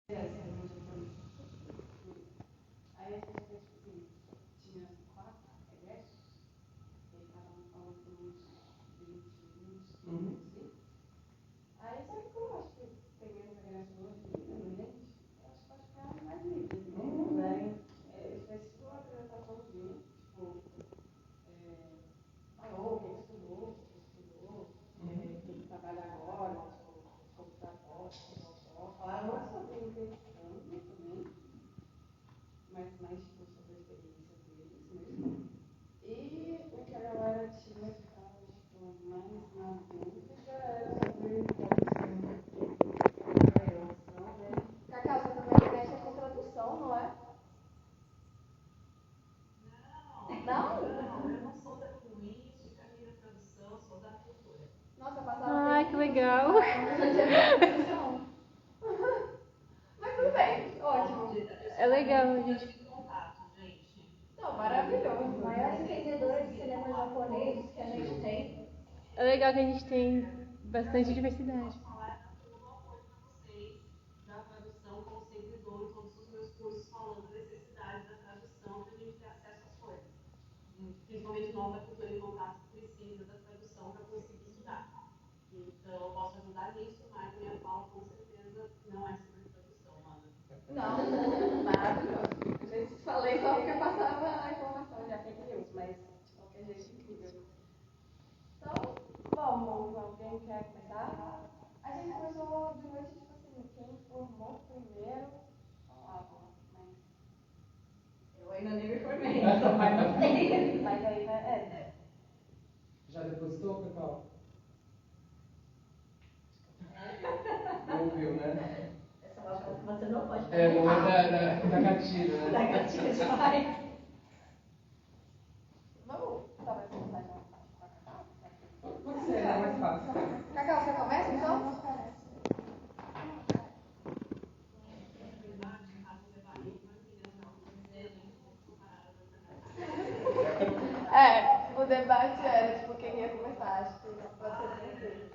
Aí a gente fez, tipo assim, tinha 4 egressos, e aí cada um falou por uns 20 minutos, 15 assim. Aí só que como eu acho que tem menos egressos hoje ainda, né, gente? Eu acho que pode ficar mais livre. Daí eles fez tipo uma apresentaçãozinha, tipo, falou quem estudou, quem trabalha agora, tipo, computador, falaram não sobre intercâmbio também, mas mais tipo, sobre a experiência deles mesmo. E o que a galera tinha ficado tipo, mais na dúvida era sobre tradução, né? Cacau, você também mexe com tradução, não é? Não? Não, eu não sou da linguística nem da tradução, sou da cultura. Nossa, eu passava Ah, que legal. Mas tudo bem, ótimo. É legal, a gente. De contato, gente. Não, maravilhoso. Maior entendedora de cinema japonês que a gente tem. É legal que a gente tem bastante diversidade. Falar todo o apoio para vocês da tradução, como sempre dou em todos os meus cursos, falando da necessidade da tradução para a gente ter acesso às coisas. Principalmente nós da cultura em contato precisa da tradução para conseguir estudar. Então, eu posso ajudar nisso, mas a minha fala com certeza não é sobre tradução, Ana. Não, maravilhoso. Eu já falei só porque passava a informação, já fake news, mas de qualquer jeito incrível. Então, vamos, alguém quer começar? A gente começou de noite, tipo assim, quem formou primeiro falava, mas eu ainda nem me formei, mas não sei. Mas aí, né, Já depositou, Cacau? Não ouviu, né? Essa é uma coisa que você não pode fazer. É, não é da gatilho, né? Da gatilho demais. vamos, talvez começar então. Pode ser, é mais fácil. Cacau, você começa então? O debate era tipo quem ia começar, acho que pode ser tranquilo.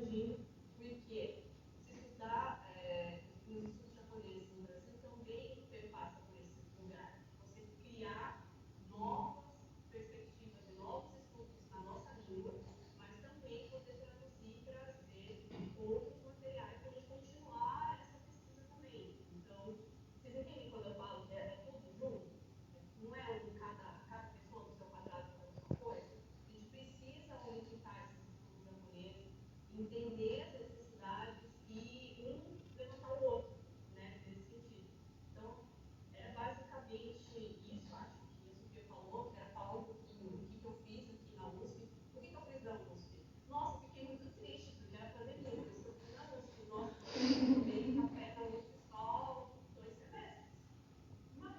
expandindo, porque se estudar nos estudos japoneses no Brasil também perpassa por esse lugar. Você criar novas perspectivas e novos estudos na nossa língua, mas também poder traduzir e trazer outros materiais para a gente continuar essa pesquisa também. Então, vocês entendem quando eu falo que é tudo junto? Não é cada pessoa do seu quadrado fazendo a sua coisa? A gente precisa unificar esses estudos japoneses, entender as necessidades e um levantar o outro, né, nesse sentido. Então, era basicamente isso, acho que isso que eu falou, que era falar um pouquinho do que eu fiz aqui na USP. Por que eu fiz na USP? Nossa, fiquei muito triste, porque era pandemia, por isso que eu fui na USP. Nossa, eu tomei café na USP só 2 semestres. Mas,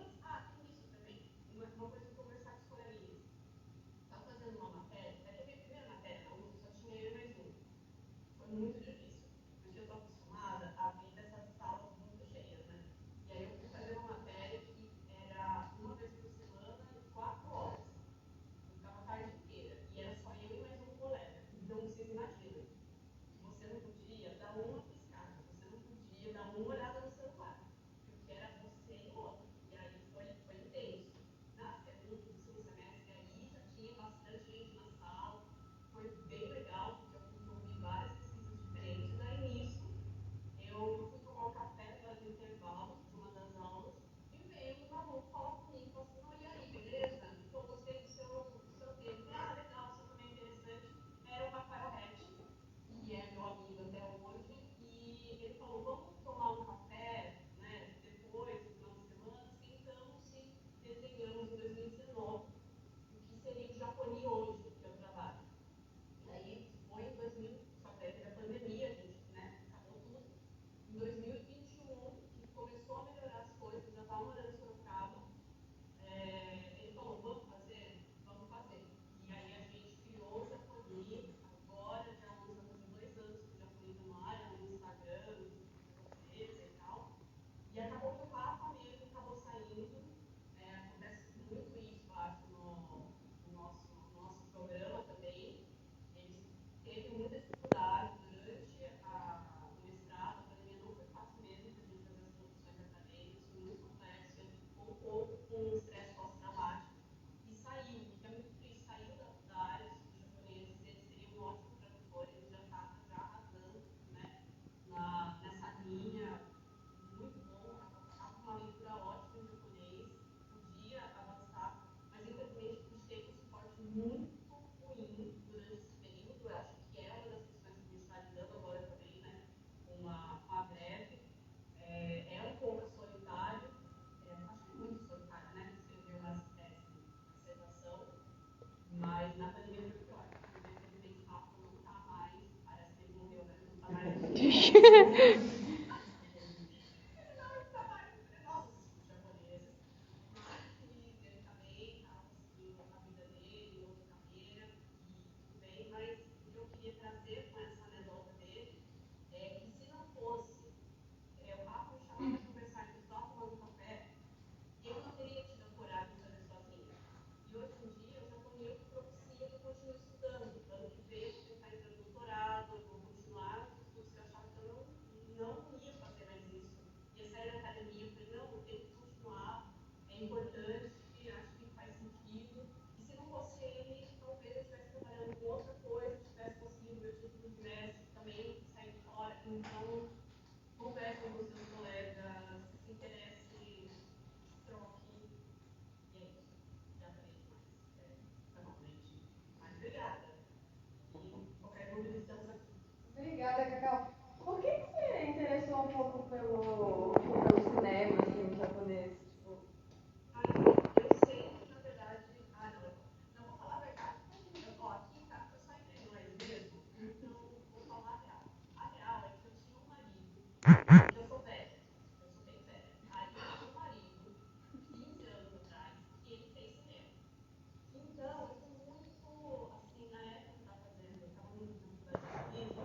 tem isso também. Uma coisa que eu conversar com os coleguinhas. Estava fazendo uma matéria, é que a minha primeira matéria na USP só tinha eu e mais um. Foi muito difícil, porque eu estou acostumada a vir dessas salas muito cheias, né? E aí eu fui fazer uma matéria que era uma vez por semana, 4 horas. Eu ficava a tarde inteira. E era só eu e mais um colega. Então, vocês imaginam, você não podia dar uma piscada, você não podia dar uma olhada no celular, porque era você e o outro. E aí foi intenso. No segundo semestre, aí já tinha bastante gente na sala, foi bem legal, porque eu pude ouvir várias pesquisas diferentes. Daí nisso, eu fui tomar um café no intervalo de uma das aulas e veio um maluco falar comigo, falou assim, não, e aí, beleza? Então, gostei do seu tema. Legal, o seu também é interessante. Era o Rafael Rett, que é meu amigo até hoje, e ele falou, vamos tomar um café, né, depois, no final de semana, sentamos e desenhamos em 2019 o que seria o Japoni hoje, que eu trabalho. E aí foi em 2000, só que aí teve a pandemia, a gente, né, acabou tudo. Em 2021, que começou a melhorar as coisas, já estava morando em Sorocaba, ele falou, vamos fazer? Vamos fazer. E aí a gente criou o Japoni, agora já vamos fazer 2 anos que o Japoni está no ar, no Instagram, no empresa e tal. E acabou que o Rafa mesmo acabou saindo. Acontece muito isso, acho, no nosso programa também. Ele teve muita dificuldade durante o mestrado, a pandemia não foi fácil mesmo para a gente fazer as traduções acadêmicas, foi muito complexo, ele ficou um pouco com um estresse pós-traumático e saiu, o que é muito triste, saiu da área dos japoneses, ele seria um ótimo tradutor, ele já está já arrasando, né, nessa linha, muito bom, estava com uma leitura ótima em japonês, podia avançar, mas infelizmente a gente teve um suporte muito ruim durante esse período. Eu acho que é uma das questões que a gente está lidando agora também, né, com a greve. É um pouco solitário, acho que é muito solitário, né, escrever uma dissertação, mas na pandemia foi pior, porque infelizmente o Rafa não está mais, parece que ele morreu, né, não está mais aqui. Mas o que eu queria trazer com essa anedota dele é que se não fosse o Rafa me chamar para conversar e eu estava tomando café, eu não teria tido a coragem de fazer sozinha. E hoje em dia, o japonês propicia que eu continue estudando. Ano que vem, eu vou tentar entrar no doutorado, eu vou continuar os estudos que eu achava que eu não ia fazer mais isso. Ia sair da academia, eu falei, não, eu tenho que continuar, é importante, acho que faz sentido. E se não fosse ele, talvez eu estivesse trabalhando com outra coisa, tivesse conseguido meu título de mestre também, sair fora. Então, conversem com seus colegas, se interesse, troque. E é isso. Já falei demais. Foi mal, gente. Mas obrigada. E qualquer dúvida, estamos aqui. Obrigada, Cacau. Por que você interessou um pouco pelo cinema, assim, japonês? Eu sempre, na verdade, não vou falar a verdade. Aqui tá, eu só entrei no inglês mesmo, então vou falar a real. A real é que eu tinha um marido, que eu sou velha, eu sou bem velha. Aí eu tinha um marido, 15 anos atrás, que ele fez cinema. Então, eu fui muito, assim, na época que eu estava fazendo, eu estava na faculdade de jornalismo,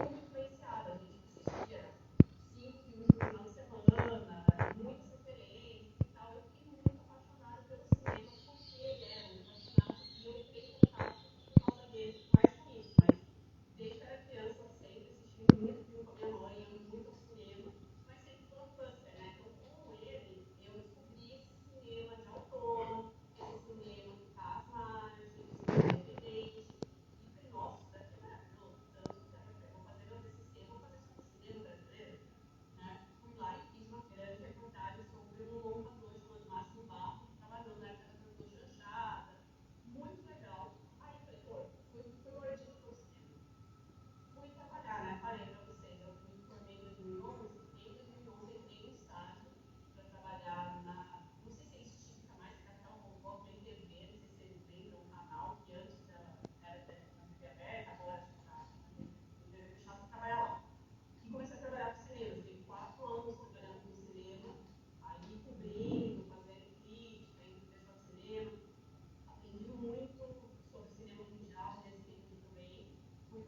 muito influenciada. A gente assistia 5 filmes por final de semana, muitas referências e tal. Eu fiquei muito apaixonada pelo cinema, porque ele era muito apaixonado e eu entrei em contato por causa dele, mais com isso. Mas desde que eu era criança,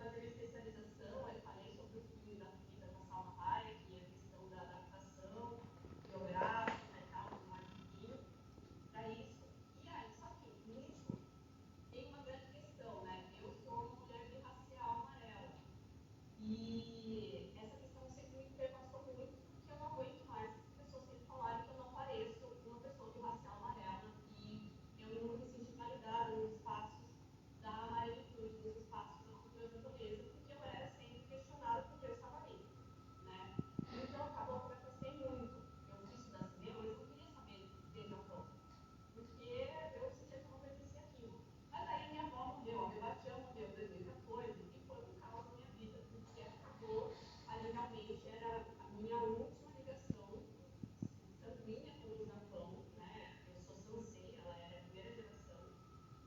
fazer minha especialização, eu falei sobre o filme da Salma Hayek e a questão da adaptação geográfica e tal, mais um pouquinho para isso. E aí, só que nisso tem uma grande questão, né? Eu sou uma mulher de racial amarela. E essa questão sempre me perpassou muito, porque eu não aguento mais as pessoas sempre falarem que eu não pareço uma pessoa de racial amarela e eu nunca me senti validada nos espaços da amarelitude, nos espaços da cultura japonesa, porque eu era sempre questionada porque eu estava ali, né? Então acabou que eu me afastei muito. Eu fui estudar cinema, mas eu não queria saber de Japão, porque eu sentia que eu não pertencia àquilo. Mas aí minha avó morreu, a meu batião morreu em 2014 e foi um caos na minha vida, porque acabou, ali realmente era a minha última ligação sanguínea com o Japão, né? Eu sou Sansei, ela era a primeira geração,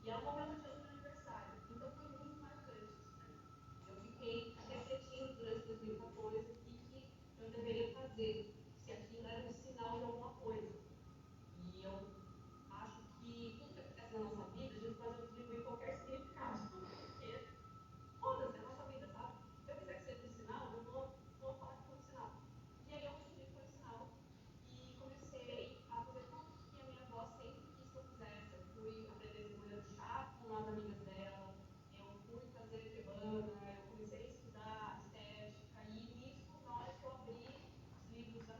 e ela morreu no dia do meu aniversário, então foi muito marcante isso para mim. Eu fiquei refletindo durante 2014 o que eu deveria fazer, se aquilo era um sinal de alguma coisa. E eu acho que tudo que acontece na nossa vida, a gente pode atribuir qualquer significado, porque foda-se, é a nossa vida, sabe? Se eu quiser que seja um sinal, eu vou falar que foi um sinal. E aí eu decidi que foi um sinal e comecei a fazer tudo que a minha avó sempre quis que eu fizesse. Eu fui aprender a ser molho de chá com as amigas dela, eu fui fazer ikebana, eu comecei a estudar estética e nisso, na hora que eu abri os livros da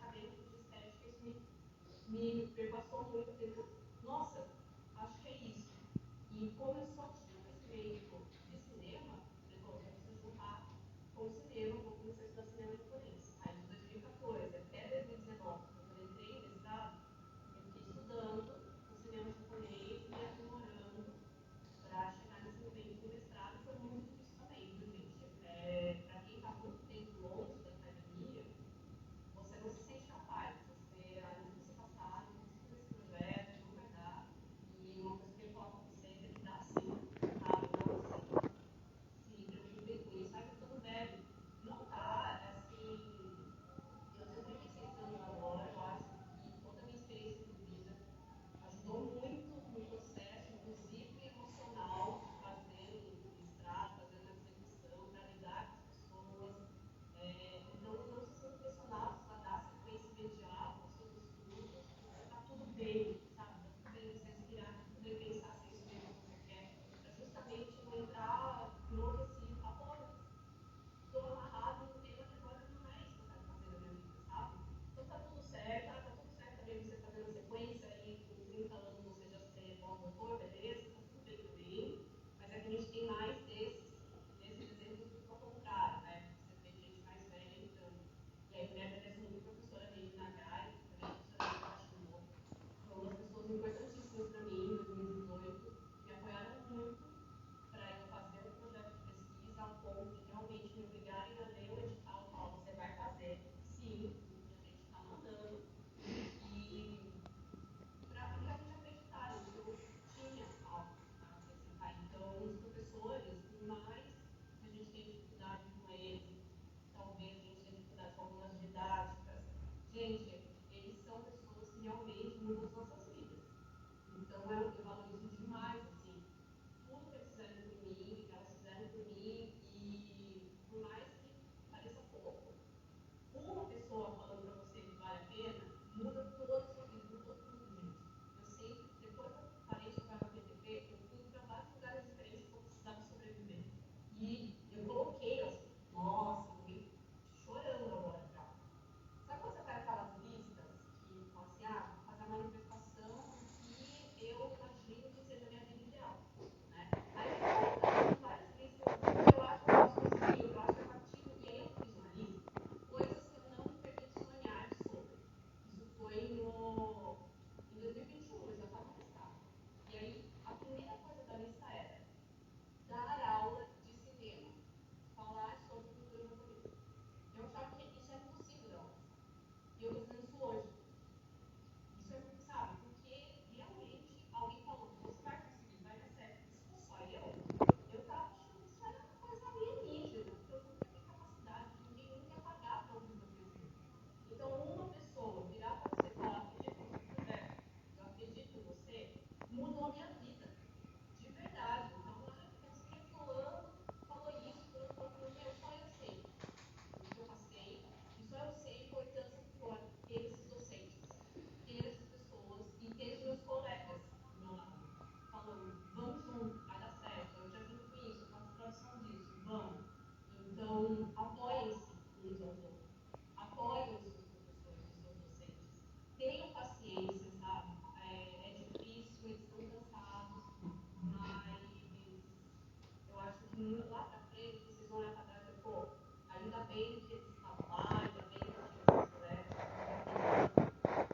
vendo que esses trabalhos, já vendo que esses projetos,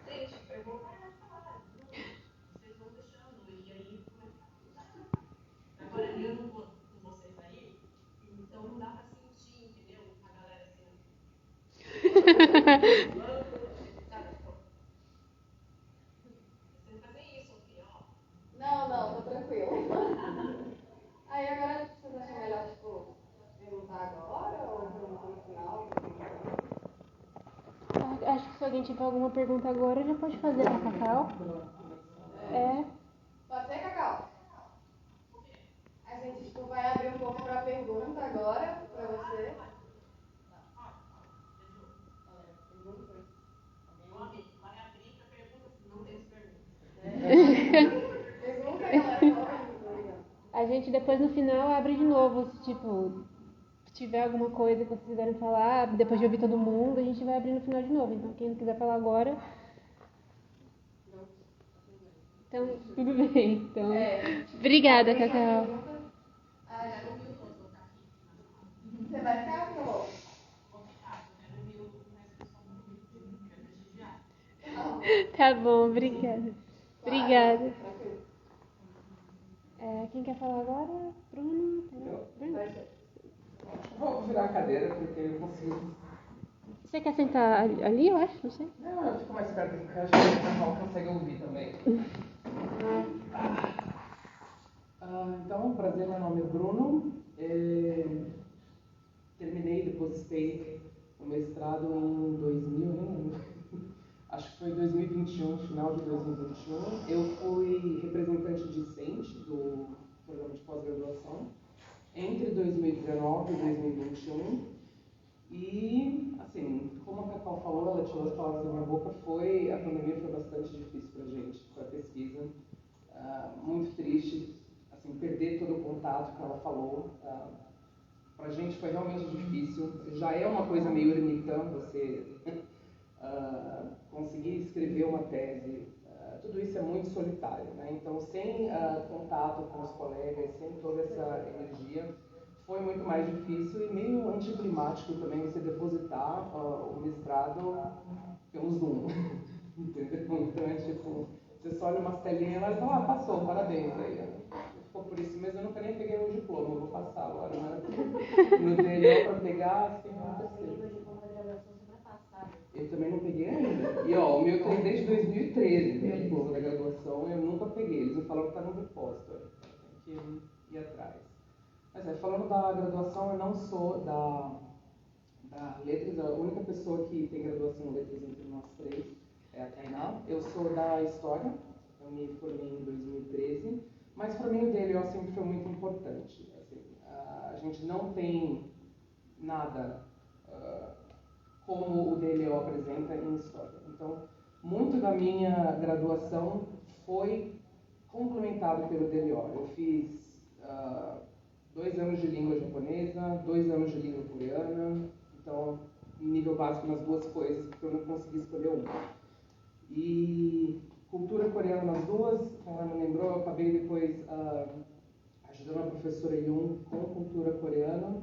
gente, eu vou parar de falar, vocês vão deixando, e aí agora eu não vou com vocês aí, então não dá pra sentir, entendeu? A galera assim, sabe, tipo, você fazer isso, ok, ó. Não, tô tranquilo. Aí agora vocês acham melhor, tipo, perguntar agora ou perguntar no final? Acho que se alguém tiver alguma pergunta agora, já pode fazer pra Cacau. É. Pode ser, Cacau? A gente tipo, vai abrir um pouco pra pergunta agora, pra você. Vai abrir pra perguntas, não tem perguntas. Pergunta, galera. A gente depois no final abre de novo, se tipo, se tiver alguma coisa que vocês quiserem falar, depois de ouvir todo mundo, a gente vai abrir no final de novo. Então quem não quiser falar agora. Então, tudo bem. Então, obrigada, Cacau. Você vai ficar, meu amor? Tá bom, obrigada. Obrigada. Quem quer falar agora? Bruno? Bruno? Vou virar a cadeira porque eu consigo. Você quer sentar ali, eu acho? Não sei. Não, eu fico mais perto porque eu acho que a Cacau consegue ouvir também. Então, prazer, meu nome é Bruno. Terminei, depositei o mestrado em 2000, acho que foi 2021, final de 2021. Eu fui representante discente do programa de pós-graduação entre 2019 e 2021. E, assim, como a Cacau falou, ela tirou as palavras da minha boca, a pandemia foi bastante difícil pra gente, pra pesquisa. Muito triste, assim, perder todo o contato que ela falou. Pra gente foi realmente difícil. Já é uma coisa meio ermitã você conseguir escrever uma tese. Tudo isso é muito solitário, né? Então, sem contato com os colegas, sem toda essa energia, foi muito mais difícil e meio anticlimático também você depositar o mestrado pelo Zoom. Entendeu? Então é tipo, você só olha umas telinhas lá e fala, passou, parabéns aí. Ficou por isso mesmo, eu nunca nem peguei o diploma, eu vou passar agora, né? No DLO para pegar, assim, eu também não peguei ainda. E ó, o meu tem desde 2013, meu diploma da graduação, eu nunca peguei. Eles me falaram que está no depósito, tem que ir atrás. Mas falando da graduação, eu não sou da letras, a única pessoa que tem graduação em letras entre nós três é a Tainá. Eu sou da História, eu me formei em 2013, mas para mim o DLO sempre foi muito importante. Assim, a gente não tem nada como o DLO apresenta em História. Então, muito da minha graduação foi complementado pelo DLO. Eu fiz 2 anos de língua japonesa, 2 anos de língua coreana, então, nível básico nas duas coisas, porque eu não consegui escolher uma. E cultura coreana nas duas, como ela me lembrou, eu acabei depois ajudando a professora Yun com cultura coreana,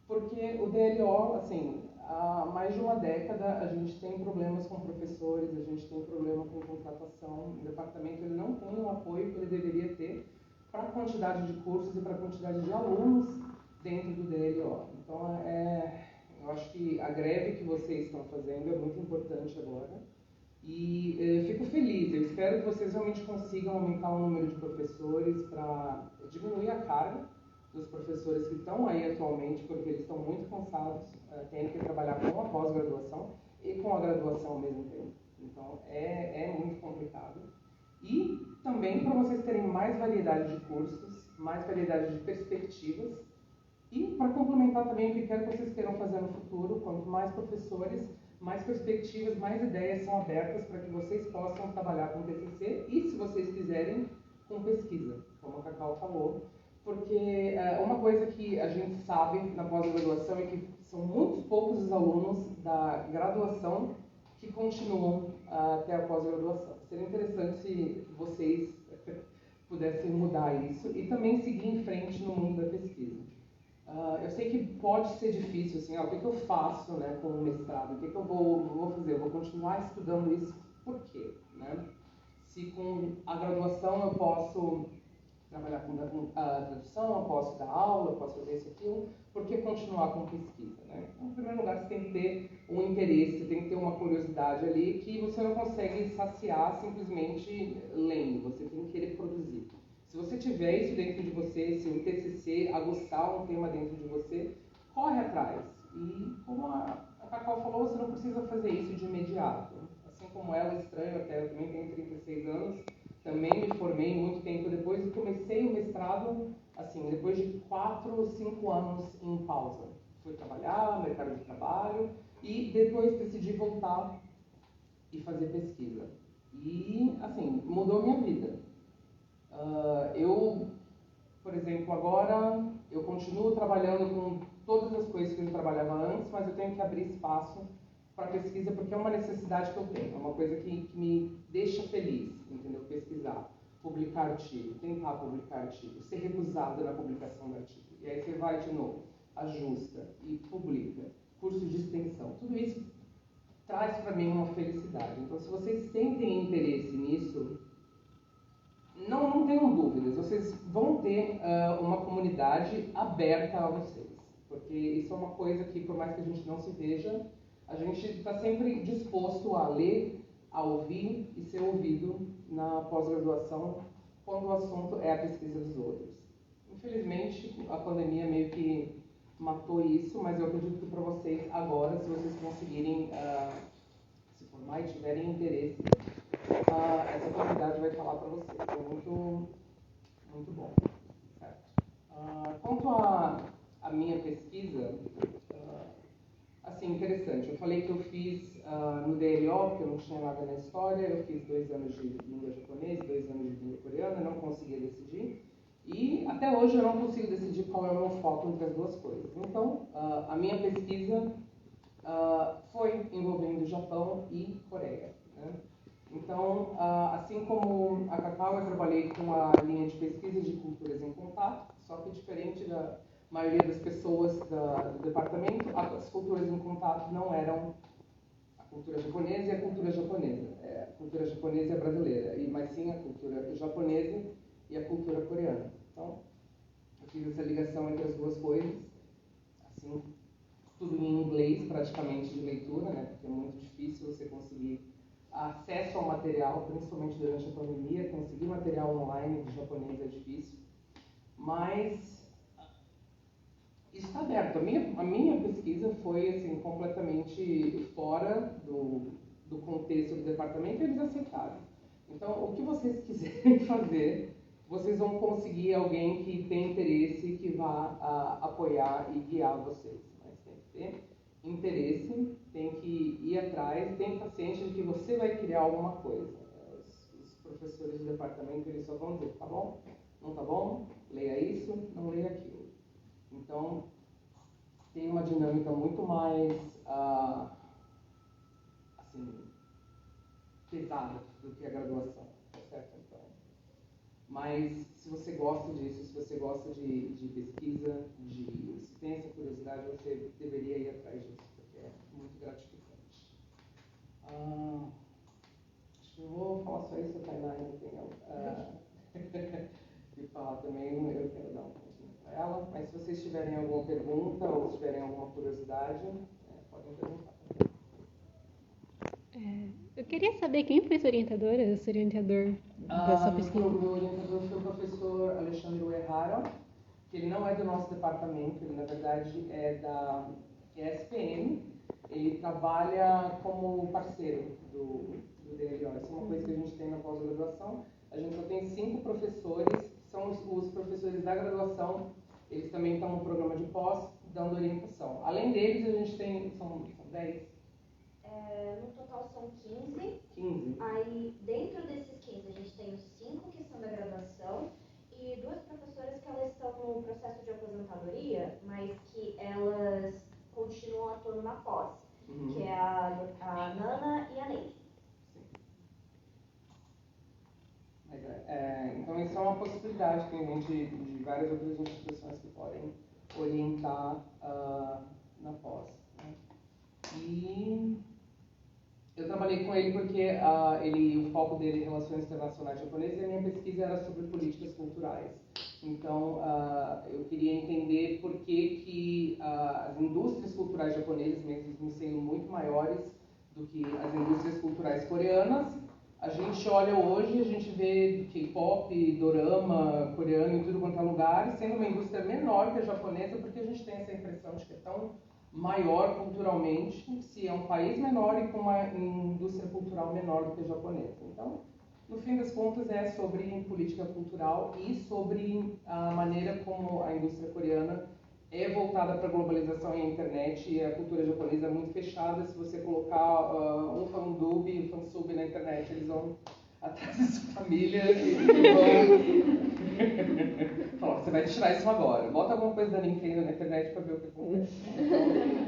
porque o DLO, assim, há mais de uma década a gente tem problemas com professores, a gente tem problema com contratação, o departamento ele não tem o apoio que ele deveria ter para a quantidade de cursos e para a quantidade de alunos dentro do DLO. Então, eu acho que a greve que vocês estão fazendo é muito importante agora. E fico feliz, eu espero que vocês realmente consigam aumentar o número de professores para diminuir a carga dos professores que estão aí atualmente, porque eles estão muito cansados, tendo que trabalhar com a pós-graduação e com a graduação ao mesmo tempo. Então, é muito complicado. E também para vocês terem mais variedade de cursos, mais variedade de perspectivas. E para complementar também o que quero que vocês queiram fazer no futuro, quanto mais professores, mais perspectivas, mais ideias são abertas para que vocês possam trabalhar com TCC e, se vocês quiserem, com pesquisa, como a Cacau falou. Porque uma coisa que a gente sabe na pós-graduação é que são muito poucos os alunos da graduação que continuam até a pós-graduação. Seria interessante se vocês pudessem mudar isso e também seguir em frente no mundo da pesquisa. Eu sei que pode ser difícil, assim, o que eu faço, né, com o mestrado? O que eu vou fazer? Eu vou continuar estudando isso, por quê? Né? Se com a graduação eu posso trabalhar com a tradução, eu posso dar aula, eu posso fazer isso e aquilo, por que continuar com pesquisa? Né? Então, em primeiro lugar, você tem que ter um interesse, tem que ter uma curiosidade ali que você não consegue saciar simplesmente lendo, você tem que querer produzir. Se você tiver isso dentro de você, se o TCC aguçar um tema dentro de você, corre atrás. E como a Cacau falou, você não precisa fazer isso de imediato. Assim como ela, estranho até, eu também tenho 36 anos, também me formei muito tempo depois e comecei o mestrado, assim, depois de 4 ou 5 anos em pausa. Fui trabalhar, mercado de trabalho, e depois decidi voltar e fazer pesquisa. E, assim, mudou minha vida. Eu, por exemplo, agora eu continuo trabalhando com todas as coisas que eu trabalhava antes, mas eu tenho que abrir espaço para pesquisa porque é uma necessidade que eu tenho, é uma coisa que me deixa feliz, entendeu? Pesquisar, publicar artigo, tentar publicar artigo, ser recusado na publicação do artigo. E aí você vai de novo, ajusta e publica, curso de extensão, tudo isso traz para mim uma felicidade. Então, se vocês sentem interesse nisso, não tenham dúvidas, vocês vão ter uma comunidade aberta a vocês, porque isso é uma coisa que, por mais que a gente não se veja, a gente está sempre disposto a ler, a ouvir e ser ouvido na pós-graduação quando o assunto é a pesquisa dos outros. Infelizmente, a pandemia meio que matou isso, mas eu acredito que para vocês agora, se vocês conseguirem se formar e tiverem interesse, essa comunidade vai falar para vocês. É muito, muito bom. Certo? Quanto à minha pesquisa, assim, interessante. Eu falei que eu fiz no DLO, porque eu não tinha nada na história, eu fiz 2 anos de língua japonesa, 2 anos de língua coreana, não conseguia decidir. E até hoje eu não consigo decidir qual é o meu foco entre as duas coisas. Então, a minha pesquisa foi envolvendo Japão e Coreia. Né? Então, assim como a Cacau, eu trabalhei com a linha de pesquisa de culturas em contato, só que diferente da maioria das pessoas do departamento, as culturas em contato não eram a cultura japonesa e a cultura japonesa. A cultura japonesa é brasileira, mas sim a cultura japonesa e a cultura coreana. Então, eu fiz essa ligação entre as duas coisas, assim, tudo em inglês praticamente de leitura, né, porque é muito difícil você conseguir acesso ao material, principalmente durante a pandemia, conseguir material online de japonês é difícil, mas isso está aberto. A minha pesquisa foi assim, completamente fora do contexto do departamento e eles aceitaram. Então, o que vocês quiserem fazer, vocês vão conseguir alguém que tem interesse, que vá apoiar e guiar vocês. Mas tem que ter interesse, tem que ir atrás, tem paciência de que você vai criar alguma coisa. Os professores do departamento, eles só vão dizer, tá bom? Não tá bom? Leia isso, não leia aquilo. Então, tem uma dinâmica muito mais assim, pesada do que a graduação, tá certo? Então, mas se você gosta disso, se você gosta de pesquisa, se tem essa curiosidade, você deveria ir atrás disso, porque é muito gratificante. Acho que eu vou falar só isso, a Tainá ainda tem e falar também, eu quero dar um pouquinho para ela, mas se vocês tiverem alguma pergunta ou se tiverem alguma curiosidade, podem perguntar. Eu queria saber quem foi sua orientadora, seu orientador da sua pesquisa. Meu orientador foi o professor Alexandre Uehara, que ele não é do nosso departamento, ele na verdade é da ESPM, ele trabalha como parceiro do DLO. Isso é uma coisa que a gente tem na pós-graduação. A gente só tem 5 professores, são os professores da graduação, eles também estão no programa de pós, dando orientação. Além deles, a gente tem, são 10. No total são 15. 15. Aí, dentro desses 15, a gente tem os 5 que são da graduação e 2 professoras que elas estão no processo de aposentadoria, mas que elas continuam atuando na pós, que é a Nana e a Neide. Então, isso é uma possibilidade. Tem gente de várias outras instituições que podem orientar na pós. Né? E eu trabalhei com ele porque o foco dele é relações internacionais japonesas e a minha pesquisa era sobre políticas culturais. Então, eu queria entender por que as indústrias culturais japonesas, mesmo sendo muito maiores do que as indústrias culturais coreanas, a gente olha hoje, a gente vê K-pop, dorama, coreano em tudo quanto é lugar, sendo uma indústria menor que a japonesa, porque a gente tem essa impressão de que é tão maior culturalmente, se é um país menor e com uma indústria cultural menor do que a japonesa. Então, no fim das contas, é sobre política cultural e sobre a maneira como a indústria coreana é voltada para a globalização e a internet, e a cultura japonesa é muito fechada. Se você colocar um fandub, um fansub na internet, eles vão atrás da sua família e vão falar, você vai tirar isso agora. Bota alguma coisa da Nintendo na internet para ver o que acontece.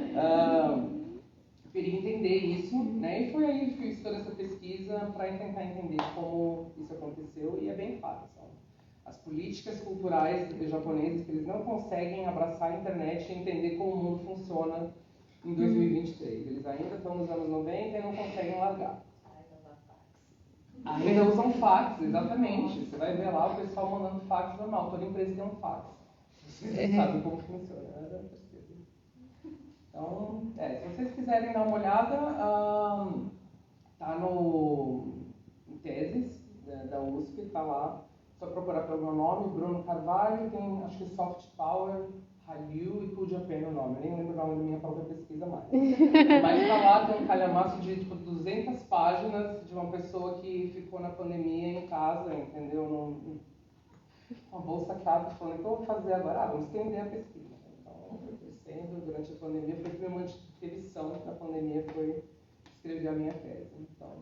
Então, eu queria entender isso, né? E foi aí que fiz toda essa pesquisa para tentar entender como isso aconteceu, e é bem claro. As políticas culturais japonesas, que eles não conseguem abraçar a internet e entender como o mundo funciona em 2023. Eles ainda estão nos anos 90 e não conseguem largar. Ainda usam fax, exatamente. Você vai ver lá o pessoal mandando fax normal. Toda empresa tem um fax. Vocês sabem como funciona, né? Então, se vocês quiserem dar uma olhada, tá em teses da USP, tá lá. Só procurar pelo meu nome, Bruno Carvalho, tem acho que Soft Power, Hallyu e Cool Japan o nome. Eu nem lembro o nome da minha própria pesquisa mais. Mas tá lá, tem um calhamaço de 200 páginas de uma pessoa que ficou na pandemia em casa, entendeu? Uma bolsa chata, falando, o que eu vou fazer agora? Vamos estender a pesquisa. Então, foi crescendo durante a pandemia, foi a primeira expedição da pandemia, foi escrever a minha tese. Então,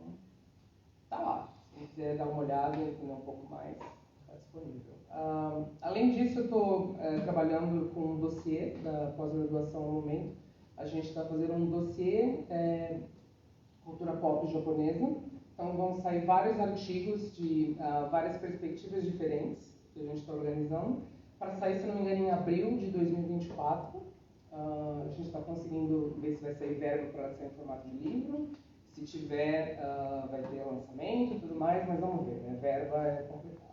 tá lá. Se quiser dar uma olhada e entender um pouco mais, está disponível. Além disso, eu estou trabalhando com um dossiê da pós-graduação no momento. A gente está fazendo um dossiê cultura pop japonesa. Então, vão sair vários artigos de várias perspectivas diferentes que a gente está organizando, para sair, se não me engano, em abril de 2024. A gente está conseguindo ver se vai sair verba para sair em formato de livro. Se tiver, vai ter lançamento e tudo mais, mas vamos ver, né? Verba é complicado.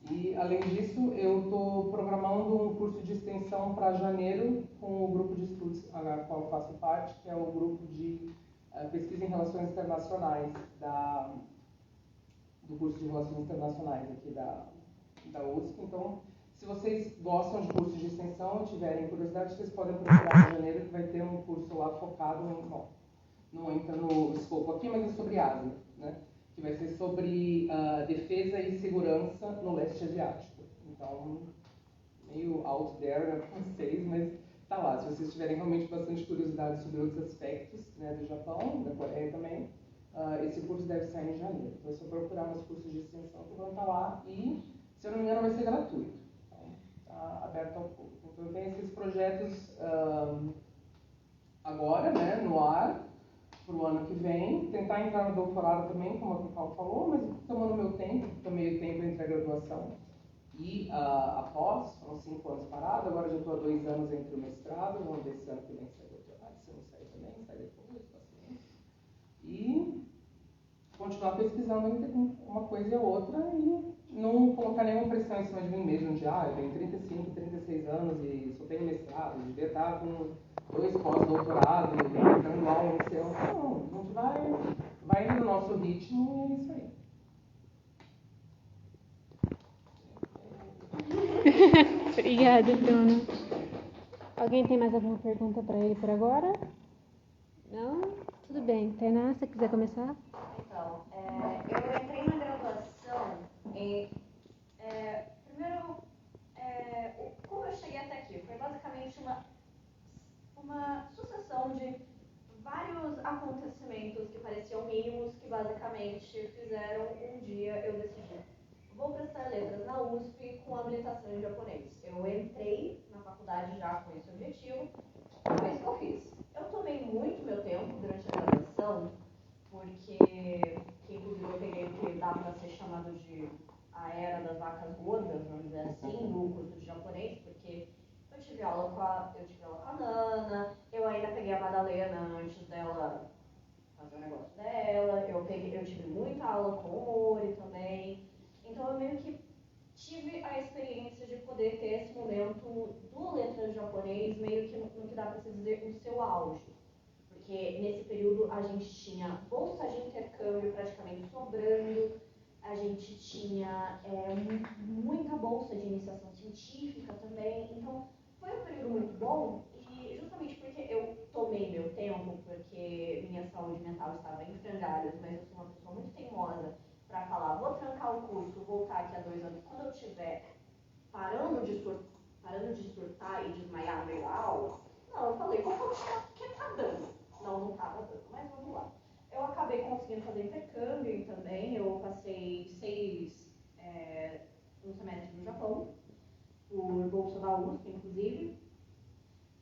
E, além disso, eu estou programando um curso de extensão para janeiro com o grupo de estudos a qual eu faço parte, que é o grupo de pesquisa em relações internacionais do curso de relações internacionais aqui da USP. Então, se vocês gostam de cursos de extensão e tiverem curiosidade, vocês podem procurar em janeiro, que vai ter um curso lá focado não entra no escopo aqui, mas é sobre Ásia, né? Que vai ser sobre defesa e segurança no leste asiático. Então, meio out there, né, para vocês, mas tá lá. Se vocês tiverem realmente bastante curiosidade sobre outros aspectos, né, do Japão, da Coreia também, esse curso deve sair em janeiro. Então, é só procurar nos cursos de extensão que vão estar lá e, se eu não me engano, vai ser gratuito. Então, está aberto ao público. Então, eu tenho esses projetos agora, né, no ar, para o ano que vem, tentar entrar no doutorado também, como a Cacau falou, mas tomando meu tempo, estou meio tempo entre a graduação e a pós, foram 5 anos parado, agora já estou há 2 anos entre o mestrado, vamos ver se ano que vem sai o doutorado, se não sair também, sai depois, paciência. E continuar pesquisando entre uma coisa e a outra e não colocar nenhuma pressão em cima de mim mesmo, de eu tenho 35, 36 anos e só tenho mestrado, devia estar com 2 pós-doutorados, entrando lá no céu. Não, a gente vai indo no nosso ritmo e é isso aí. Obrigada, Bruno. Alguém tem mais alguma pergunta para ele por agora? Não? Tudo bem. Tainá, se você quiser começar? Então, eu entrei na graduação e, primeiro, como eu cheguei até aqui? Foi basicamente uma sucessão de vários acontecimentos que pareciam mínimos, que basicamente fizeram um dia eu decidir. Vou prestar letras na USP com habilitação em japonês. Eu entrei na faculdade já com esse objetivo, e foi isso que eu fiz. Eu tomei muito meu tempo durante a graduação, porque, inclusive, eu peguei o que dá para ser chamado de a era das vacas gordas, vamos dizer assim, no curso de japonês, porque eu tive aula muita aula com o Ori também. Então eu meio que tive a experiência de poder ter esse momento do letras japonês meio que no que dá para se dizer no seu auge. Porque nesse período a gente tinha bolsa de intercâmbio praticamente sobrando, a gente tinha muita bolsa de iniciação científica também. Então foi um período muito bom e justamente porque eu tomei meu tempo, porque minha saúde mental estava em frangalhos, mas eu sou uma pessoa muito teimosa para falar, vou trancar o curso, voltar aqui a 2 anos, quando eu estiver parando de surtar e desmaiar no meio da aula. Não, eu falei, vou continuar porque tá dando. Não estava dando, mas vamos lá. Eu acabei conseguindo fazer intercâmbio também, eu passei 6 um semestre no Japão, por bolsa da USP, inclusive.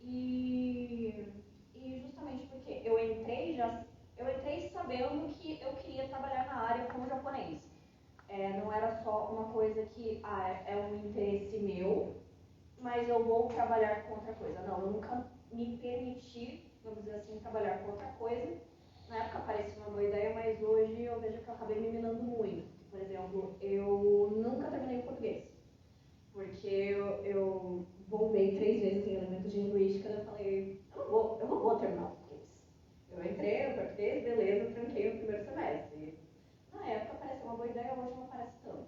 E justamente porque eu entrei sabendo que eu queria trabalhar na área como japonês. Não era só uma coisa que é um interesse meu, mas eu vou trabalhar com outra coisa. Não, eu nunca me permiti, vamos dizer assim, trabalhar com outra coisa. Na época parecia uma boa ideia, mas hoje eu vejo que eu acabei me minando muito. Por exemplo, eu nunca terminei o português, porque eu voltei 3 vezes em elementos de linguística e eu falei, eu não vou terminar o português. Eu entrei no português, beleza, tranquei no primeiro semestre. Na época parecia uma boa ideia, hoje não parece tanto.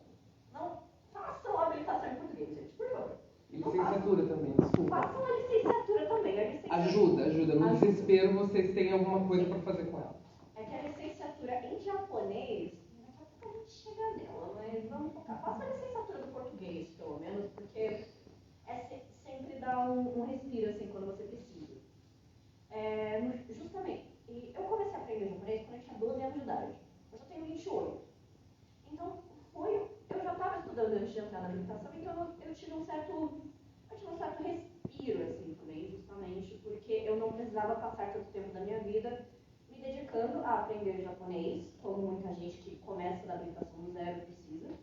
Não façam a habilitação em português, gente, por favor. E licenciatura também, desculpa. Façam a licenciatura também. Ajuda. No desespero vocês têm alguma coisa para fazer com ela. É que a licenciatura em japonês, daqui a pouco a gente chega nela, mas vamos focar. Faça a licenciatura do português, pelo menos, porque sempre dá um respiro assim quando você precisa. Justamente, e eu comecei a aprender japonês quando eu tinha 12 anos de idade. Eu já tenho 28. Então, eu já estava estudando antes de entrar na habilitação, então eu tive um certo respiro, assim, também, justamente, porque eu não precisava passar todo o tempo da minha vida me dedicando a aprender japonês, como muita gente que começa da habilitação do zero precisa.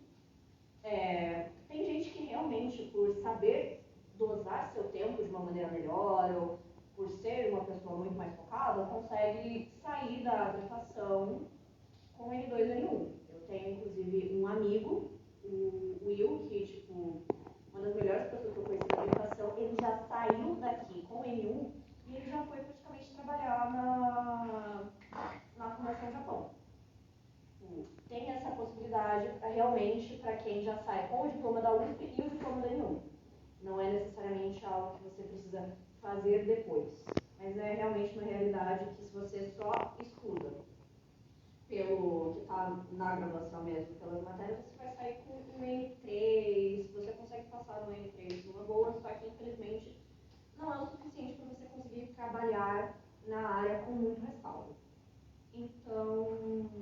Tem gente que realmente, por saber dosar seu tempo de uma maneira melhor, ou por ser uma pessoa muito mais focada, consegue sair da habilitação com N2 e N1. Eu tenho, inclusive, um amigo, o Will, que, tipo, uma das melhores pessoas que eu conheci da habilitação, ele já saiu daqui com N1 e ele já foi praticamente trabalhar na Fundação Japão. Tem essa possibilidade realmente para quem já sai com o diploma da USP e o diploma da N1. Não é necessariamente algo que você precisa fazer depois, mas é realmente uma realidade que se você só estuda pelo que está na graduação mesmo, pelas matérias, você vai sair com um N3, você consegue passar no N3 numa boa, só que infelizmente não é o suficiente para você conseguir trabalhar na área com muito respaldo. Então,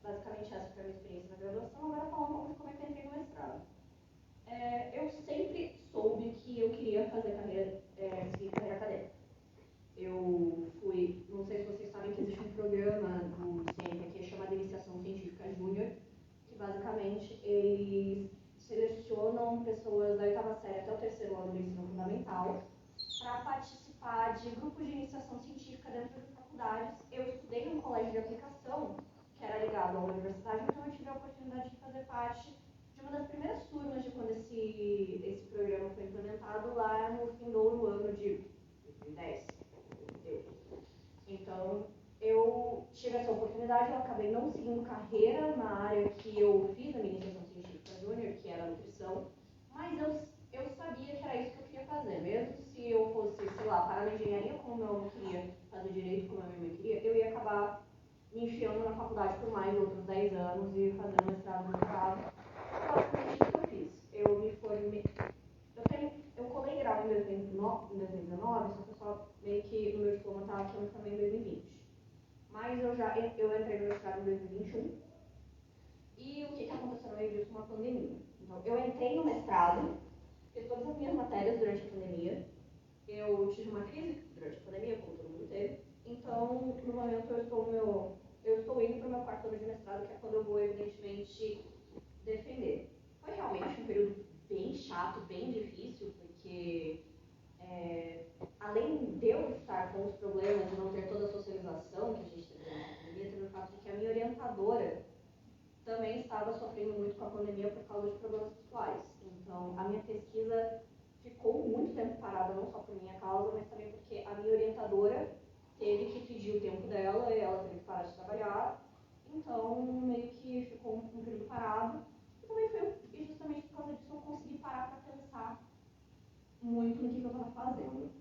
basicamente essa foi a minha experiência na graduação. Agora falar um pouco de como é que eu entrei no mestrado. Eu sempre soube que eu queria fazer seguir carreira acadêmica. Eu fui, não sei se vocês sabem que existe um programa do CNPq que é chamado Iniciação Científica Júnior, que basicamente eles selecionam pessoas da 8ª série até o 3º ano do ensino fundamental para participar de grupos de iniciação científica dentro de faculdades. Eu estudei num colégio de aplicação que era ligado à universidade, então eu tive a oportunidade de fazer parte de uma das primeiras turmas de quando esse programa foi implementado lá no fim do ano de 2010. Então, eu tive essa oportunidade, eu acabei não seguindo carreira na área que eu fiz a minha iniciação científica júnior, que era a nutrição, mas eu sabia que era isso que eu queria fazer. Mesmo se eu fosse, sei lá, parar na engenharia como meu avô queria, fazer direito como a minha mãe queria, eu ia acabar me enfiando na faculdade por mais outros 10 anos e fazendo mestrado no doutorado. Foi basicamente isso que eu fiz. Eu me formei. Eu colei grau em 2019, só que eu só meio que no meu diploma estava aqui eu também em 2020. Mas eu entrei no mestrado em 2021. E o que aconteceu no meio disso? Uma pandemia. Então, eu entrei no mestrado, fiz todas as minhas matérias durante a pandemia. Eu tive uma crise durante a pandemia, como todo mundo teve. Então, no momento, eu estou indo para o meu 4º ano de mestrado, que é quando eu vou, evidentemente, defender. Foi realmente um período bem chato, bem difícil, porque além de eu estar com os problemas de não ter toda a socialização que a gente teve durante a pandemia, teve o fato de que a minha orientadora estava sofrendo muito com a pandemia por causa de problemas pessoais. Então, a minha pesquisa ficou muito tempo parada, não só por minha causa, mas também porque a minha orientadora teve que pedir o tempo dela e ela teve que parar de trabalhar. Então, meio que ficou um período parado. E também foi justamente por causa disso que eu consegui parar para pensar muito no que eu estava fazendo.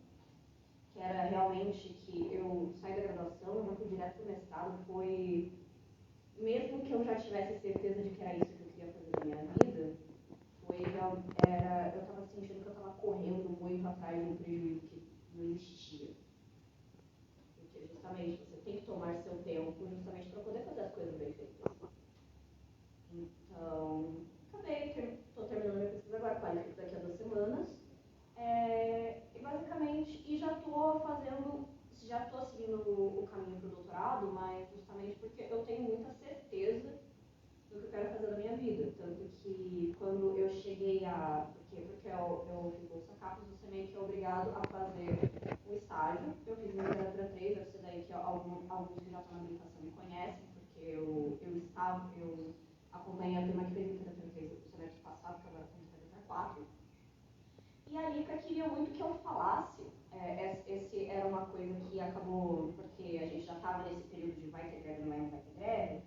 Que era realmente que eu saí da graduação, eu fui direto para o mestrado, foi... Mesmo que eu já tivesse certeza de que era isso que eu queria fazer na minha vida, eu estava sentindo que eu estava correndo muito atrás de um prejuízo que não existia. Porque justamente você tem que tomar seu tempo justamente para poder fazer as coisas bem feitas. Então, estou terminando minha pesquisa agora, qualifico daqui a 2 semanas. E basicamente, já estou seguindo o caminho para o doutorado, mas justamente porque eu tenho muita certeza do que eu quero fazer na minha vida. Tanto que quando eu cheguei porque eu fiz bolsa CAPES, você meio que é obrigado a fazer um estágio. Eu fiz literatura 3, deve ser daí que alguns que já estão na habilitação me conhecem, porque eu acompanhei a turma que fez literatura 3 no semestre passado, que agora está no literatura 4. E a Lica queria muito que eu falasse, esse era uma coisa que acabou, porque a gente já estava nesse período de vai ter greve, não vai ter greve.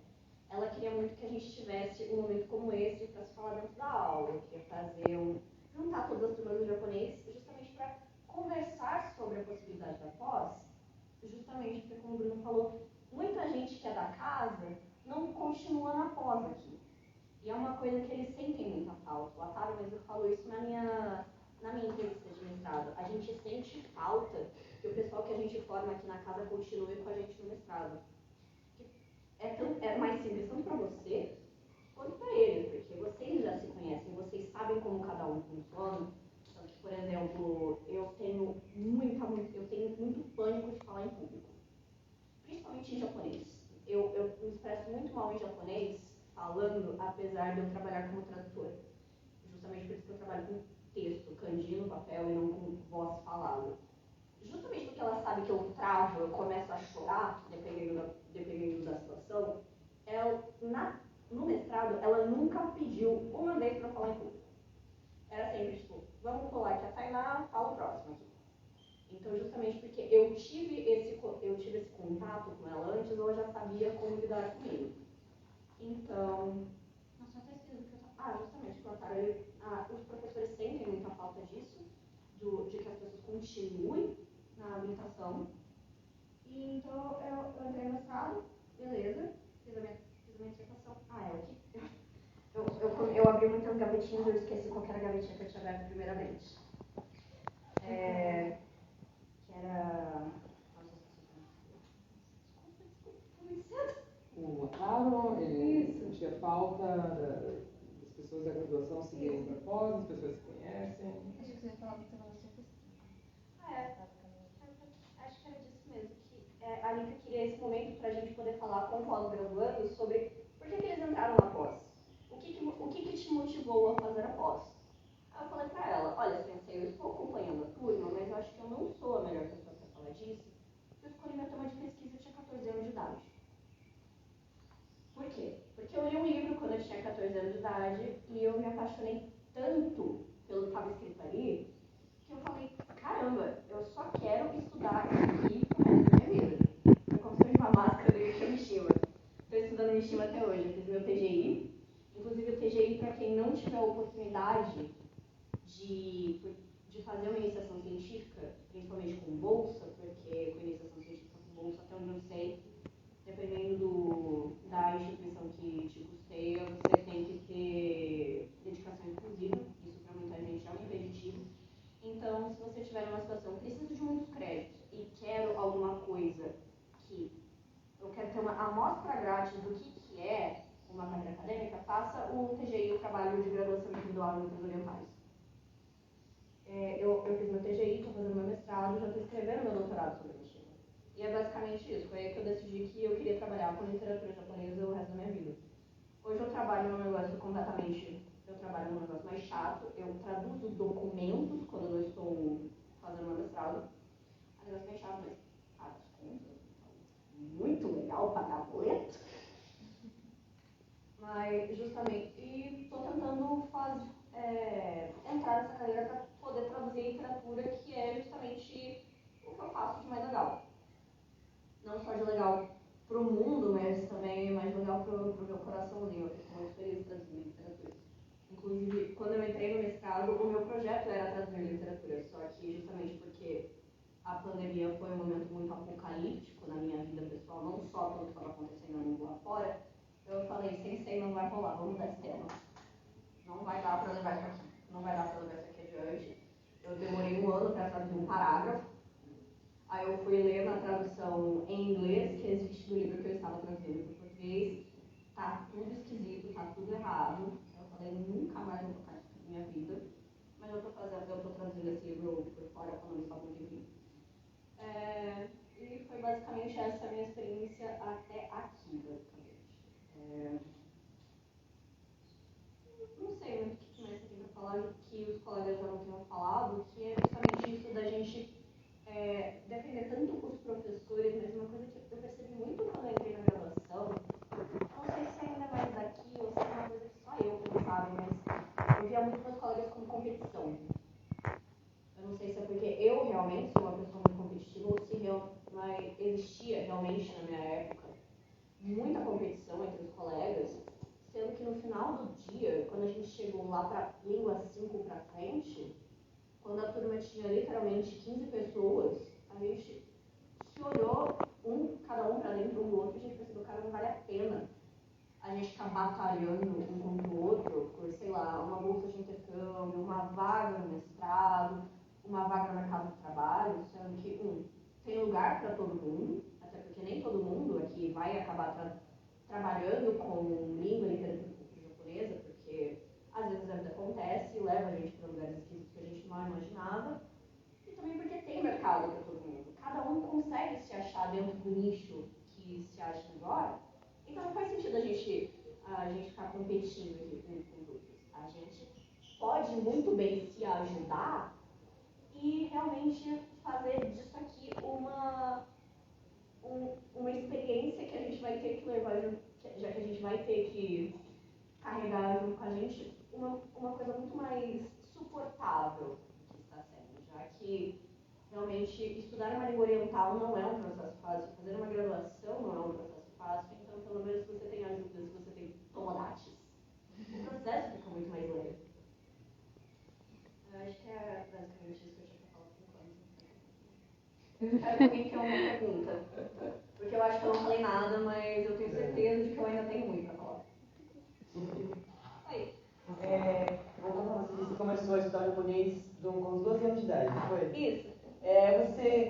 Ela queria muito que a gente tivesse um momento como esse para se falar dentro da aula. Eu queria juntar todas as turmas do japonês justamente para conversar sobre a possibilidade da pós, justamente porque, como o Bruno falou, muita gente que é da casa não continua na pós aqui. E é uma coisa que eles sentem muita falta. O Ataro mesmo falou isso na minha entrevista de mestrado. A gente sente falta que o pessoal que a gente forma aqui na casa continue com a gente no mestrado. É mais simples tanto para você quanto para eles, porque vocês já se conhecem, vocês sabem como cada um funciona. Então, por exemplo, eu tenho muito pânico de falar em público, principalmente em japonês. Eu me expresso muito mal em japonês falando, apesar de eu trabalhar como tradutora. Justamente por isso que eu trabalho com texto, kanji no papel e não com voz falada. Justamente porque ela sabe que eu travo, eu começo a chorar, dependendo da situação, no mestrado, ela nunca pediu uma vez para falar em público. Era sempre tipo, vamos pular aqui a Tainá, fala o próximo aqui. Então, justamente porque eu tive esse contato com ela antes, ela já sabia como lidar comigo. Então, nossa, eu até esqueci do que eu estava... justamente, os professores sentem muita falta disso, de que as pessoas continuem na habilitação. E então, eu entrei no mestrado, beleza, fiz a minha dissertação. Eu abri muitas gavetinhas, eu esqueci qual era a gavetinha que eu tinha aberto primeiramente. Que era... Desculpa, O Ataro, ele sentia falta das pessoas da graduação seguirem para pós, as pessoas se conhecem. Acho que você ia falar do tema da sua pesquisa. Acho que era disso mesmo, que a Lica queria esse momento para a gente poder falar com pós-graduandos sobre por que eles entraram na pós. O que te motivou a fazer a pós? Aí eu falei para ela, olha, Sensei, eu estou acompanhando a turma, mas eu acho que eu não sou a melhor pessoa para falar disso. Eu escolhi meu tema de pesquisa, eu tinha 14 anos de idade. Por quê? Porque eu li um livro quando eu tinha 14 anos de idade e eu me apaixonei tanto pelo que estava escrito ali, que eu falei, caramba, eu só quero estudar isso aqui pro resto da minha vida. Eu construí uma máscara do Mishima. Estou estudando Mishima até hoje, eu fiz meu TGI. Inclusive o TGI, para quem não tiver a oportunidade de fazer uma iniciação científica, principalmente com bolsa, porque com iniciação científica com bolsa, até onde eu sei, dependendo da instituição que te custeia, você tem que ter dedicação exclusiva. Isso para muita gente é um impeditivo. Então, se você estiver numa situação, preciso de muitos créditos e quero alguma coisa que eu quero ter uma amostra grátis do que é uma carreira acadêmica, faça o TGI, o trabalho de graduação individual em letras orientais. Eu fiz meu TGI, estou fazendo meu mestrado, já estou escrevendo meu doutorado sobre Mishima. E é basicamente isso. Foi aí que eu decidi que eu queria trabalhar com literatura japonesa o resto da minha vida. Hoje eu trabalho num negócio num negócio mais chato. Eu traduzo documentos quando eu estou fazendo meu mestrado. É um negócio mais chato, mas paga as contas. Muito legal pagar boleto. Mas justamente graduaçãozinha, eu fico muito feliz de traduzir literatura. Inclusive, quando eu entrei no mestrado, o meu projeto era traduzir literatura, só que justamente porque a pandemia foi um momento muito apocalíptico na minha vida pessoal, não só pelo que estava acontecendo no mundo lá fora, eu falei, sem não vai rolar, vamos mudar esse tema. Não vai dar para levar isso aqui, não vai dar para levar isso aqui adiante. Eu demorei 1 ano para traduzir um parágrafo, aí eu fui ler na tradução em inglês, que existe no livro que eu estava traduzindo para português, tá tudo esquisito, tá tudo errado. Eu falei, nunca mais vou tocar isso na minha vida, mas eu tô traduzindo esse livro por fora quando me sobra um tempinho. E foi basicamente essa a minha experiência até aqui, basicamente. Não sei muito o que mais você tem para falar, que os colegas já não tenham falado, que é justamente isso da gente defender tanto os professores, mas uma coisa que eu percebi muito quando eu entrei na graduação, não sei se ainda é mais daqui ou se é uma coisa que só eu pensava, mas eu via muito meus colegas como competição. Eu não sei se é porque eu realmente sou uma pessoa muito competitiva ou se existia realmente na minha época muita competição entre os colegas, sendo que no final do dia, quando a gente chegou lá para língua 5 para frente, quando a turma tinha literalmente 15 pessoas, a gente se olhou, cada um para dentro um do outro, e a gente percebeu, cara, não vale a pena a gente ficar batalhando um contra o outro por, sei lá, uma bolsa de intercâmbio, uma vaga no mestrado, uma vaga no mercado de trabalho, sendo que, tem lugar para todo mundo, até porque nem todo mundo aqui vai acabar trabalhando com língua e literatura japonesa, porque às vezes a vida acontece e leva a gente para lugares esquisitos que a gente não imaginava, e também porque tem mercado para todo mundo. Cada um consegue se achar dentro do nicho que se acha melhor, então não faz sentido a gente ficar competindo aqui com os outros. A gente pode muito bem se ajudar e realmente fazer disso aqui uma experiência que a gente vai ter que levar, já que a gente vai ter que carregar junto com a gente, uma coisa muito mais suportável que está sendo, já que realmente estudar uma língua oriental não é um processo fácil, fazer uma graduação não é um processo fácil, então pelo menos se você tem ajuda, se você tem tomodates, o processo fica muito mais leve. Eu acho que é basicamente isso que eu tinha para falar por enquanto. Eu quero que alguém tenha uma pergunta, porque eu acho que eu não falei nada, mas eu tenho certeza de que eu ainda tenho muito para falar. Oi. Você começou a estudar japonês com os 12 anos de idade, não foi? Isso.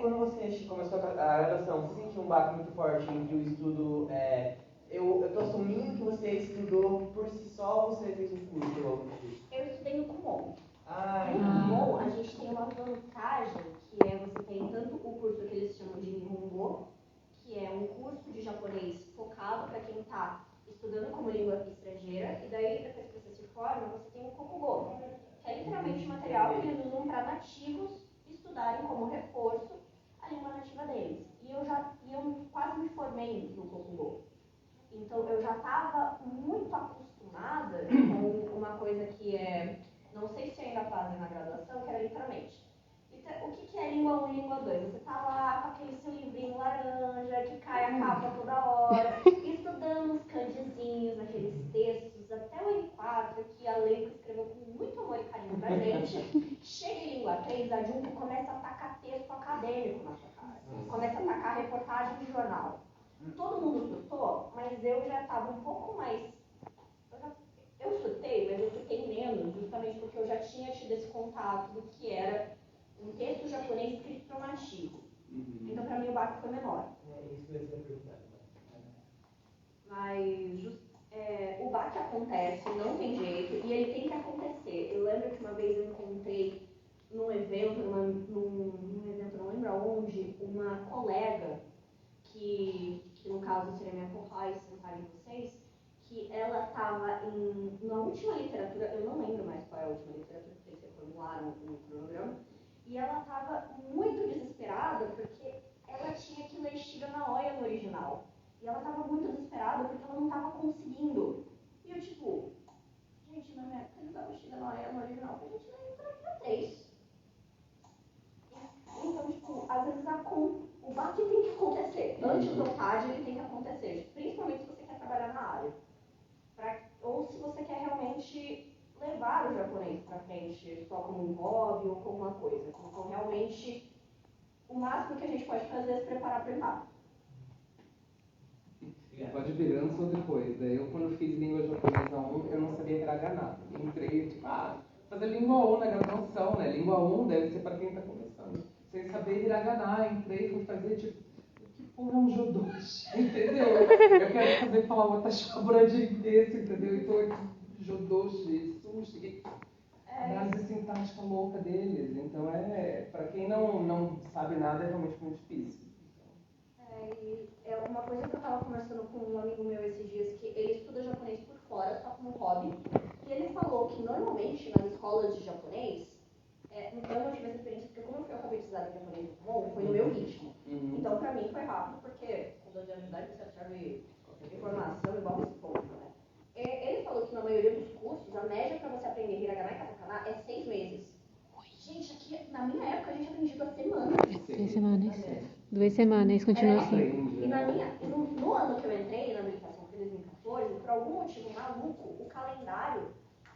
Quando você começou a graduação, você sentiu um baque muito forte entre o estudo... eu estou assumindo que você estudou por si só ou você fez um curso? Eu estudei no Kumon. No Kumon, a gente tem uma vantagem, que é você tem tanto o curso que eles chamam de Nihongo, que é um curso de japonês focado para quem está estudando como língua estrangeira, e daí, depois que você se forma, você tem o Kokugo, que é literalmente material que eles usam para nativos estudarem como reforço a língua nativa deles. E eu quase me formei no Kokugo. Então, eu já estava muito acostumada com uma coisa que não sei se ainda fazem na graduação, que era literalmente, o que é língua 1 e língua 2? Você tá lá com aquele seu livrinho laranja, que cai a capa toda hora, estudando os kanjizinhos, aqueles textos, até o N4, que a Leico escreveu com muito amor e carinho pra gente. Chega em língua 3, a Junko começa a tacar texto acadêmico na sua cara. Começa a tacar reportagem de jornal. Todo mundo surtou, mas eu já estava um pouco mais... Eu surtei, mas eu surtei menos, justamente porque eu já tinha tido esse contato do que era um texto japonês escrito para um nativo. Então, para mim, o baque foi menor. Isso que eu ia perguntar. Mas o baque acontece, não tem jeito, e ele tem que acontecer. Eu lembro que uma vez eu encontrei num evento, não lembro aonde, uma colega que no caso seria minha co-host, sentar em vocês, que ela estava na última literatura, eu não lembro mais qual é a última literatura, porque eles reformularam o cronograma, e ela estava muito desesperada porque ela tinha que ler Shiga Naoya no original. E ela estava muito desesperada porque ela não estava conseguindo. E eu tipo, gente, na minha época eles davam Shiga Naoya no original pra gente ler literatura 3. Então, tipo, às vezes o baque tem que acontecer. Antes ou tarde ele tem que acontecer. Principalmente se você quer trabalhar na área. realmente levar o japonês para frente só como um hobby ou como uma coisa. Então, realmente, o máximo que a gente pode fazer é se preparar para o impacto. Pode virando só depois. Daí eu, quando fiz língua japonesa 1, eu não sabia hiragana. Entrei, tipo, fazer língua 1 na graduação, né? Língua 1 deve ser para quem está começando. Sem saber hiragana, entrei, fui fazer, tipo, que porra é um jodoshi? Entendeu? Eu quero fazer falar uma taxabradinha desse, entendeu? Então, jodoshi, sushi, análise sintática louca deles. Então, para quem não sabe nada, é realmente muito difícil. É uma coisa que eu estava conversando com um amigo meu esses dias, que ele estuda japonês por fora, só como hobby, e ele falou que normalmente nas escolas de japonês, eu não tive essa experiência, porque como eu fui alfabetizada em japonês muito bom, foi no meu ritmo. Então pra mim foi rápido, porque com 12 anos de idade você absorve informação igual esse ponto, né? Ele falou que na maioria dos cursos, a média para você aprender hiragana e katakana é 6 meses. Gente, aqui na minha época a gente aprendia 2 semanas. 2 semanas. 2 semanas, continua assim. E no ano que eu entrei na habilitação, em 2014, por algum motivo maluco, o calendário,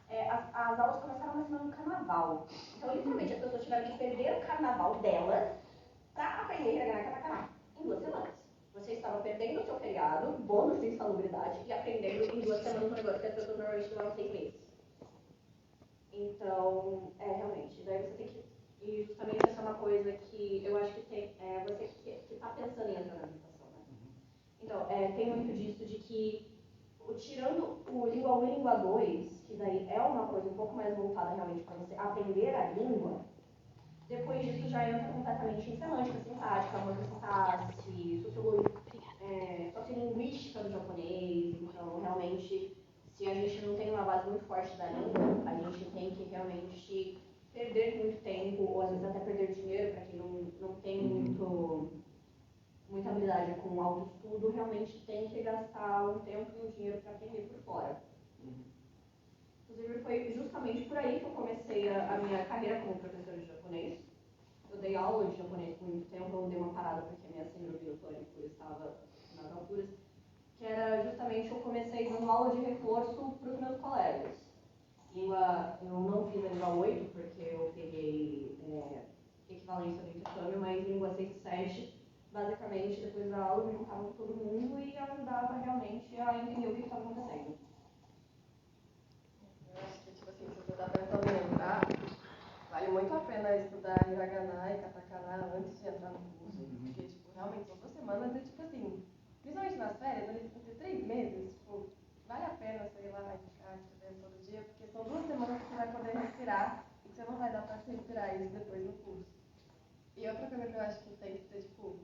as aulas começaram na semana do carnaval. Então, literalmente, as pessoas tiveram que perder o carnaval delas para aprender hiragana e katakana em 2 semanas. Você estava perdendo o seu feriado, bônus de insalubridade, e aprendendo em 2 semanas um negócio que as pessoas normalmente demoram 6 meses. Então, realmente, daí você tem que... E justamente essa é uma coisa que eu acho que tem, você que está pensando em entrar na habilitação, né? Então, tem muito disso de que, tirando o língua 1 e língua 2, que daí é uma coisa um pouco mais voltada realmente para você aprender a língua, depois disso já entra completamente em semântica, sintática, sintaxe, sociolinguística do japonês. Então, realmente, se a gente não tem uma base muito forte da língua, a gente tem que realmente perder muito tempo, ou às vezes até perder dinheiro, para quem não tem muita habilidade com autoestudo, realmente tem que gastar um tempo e um dinheiro para aprender por fora. Inclusive, foi justamente por aí que eu comecei a minha carreira como professora de japonês. Eu dei aula de japonês por muito tempo, eu dei uma parada porque a minha síndrome do pânico estava nas alturas, que era justamente eu comecei dando aula de reforço para os meus colegas. Eu não fiz a língua 8 porque eu peguei equivalência do intercâmbio, mas língua 6 e 7, basicamente, depois da aula, eu me juntava com todo mundo e ajudava realmente a entender o que estava acontecendo. Eu acho que, tipo assim, se você está pensando em entrar, vale muito a pena estudar hiragana e katakana antes de entrar no curso, porque, tipo, realmente são 2 semanas e, tipo assim, principalmente nas férias, entre 3 meses, tipo, vale a pena você ir lá e ficar estudando todo dia, porque são 2 semanas que você vai poder respirar e que você não vai dar pra se respirar isso depois no curso. E outra coisa que eu acho que tem que ter, tipo,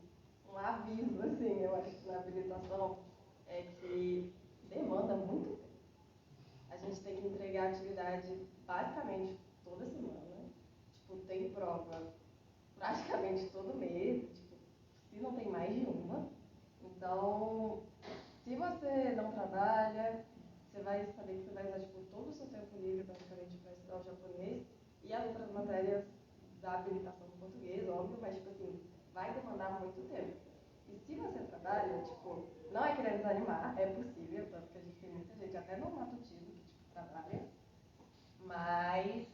um aviso, assim, eu acho que na habilitação, é que demanda muito tempo. A gente tem que entregar atividade basicamente toda semana. Tipo, tem prova praticamente todo mês, tipo, se não tem mais de uma. Então, se você não trabalha, você vai saber que você vai usar tipo, todo o seu tempo livre praticamente para estudar o japonês e as outras matérias da habilitação do português, óbvio, mas tipo assim, vai demandar muito tempo. E se você trabalha, tipo, não é querendo desanimar, é possível, tanto que a gente tem muita gente até no matutino que tipo, trabalha, mas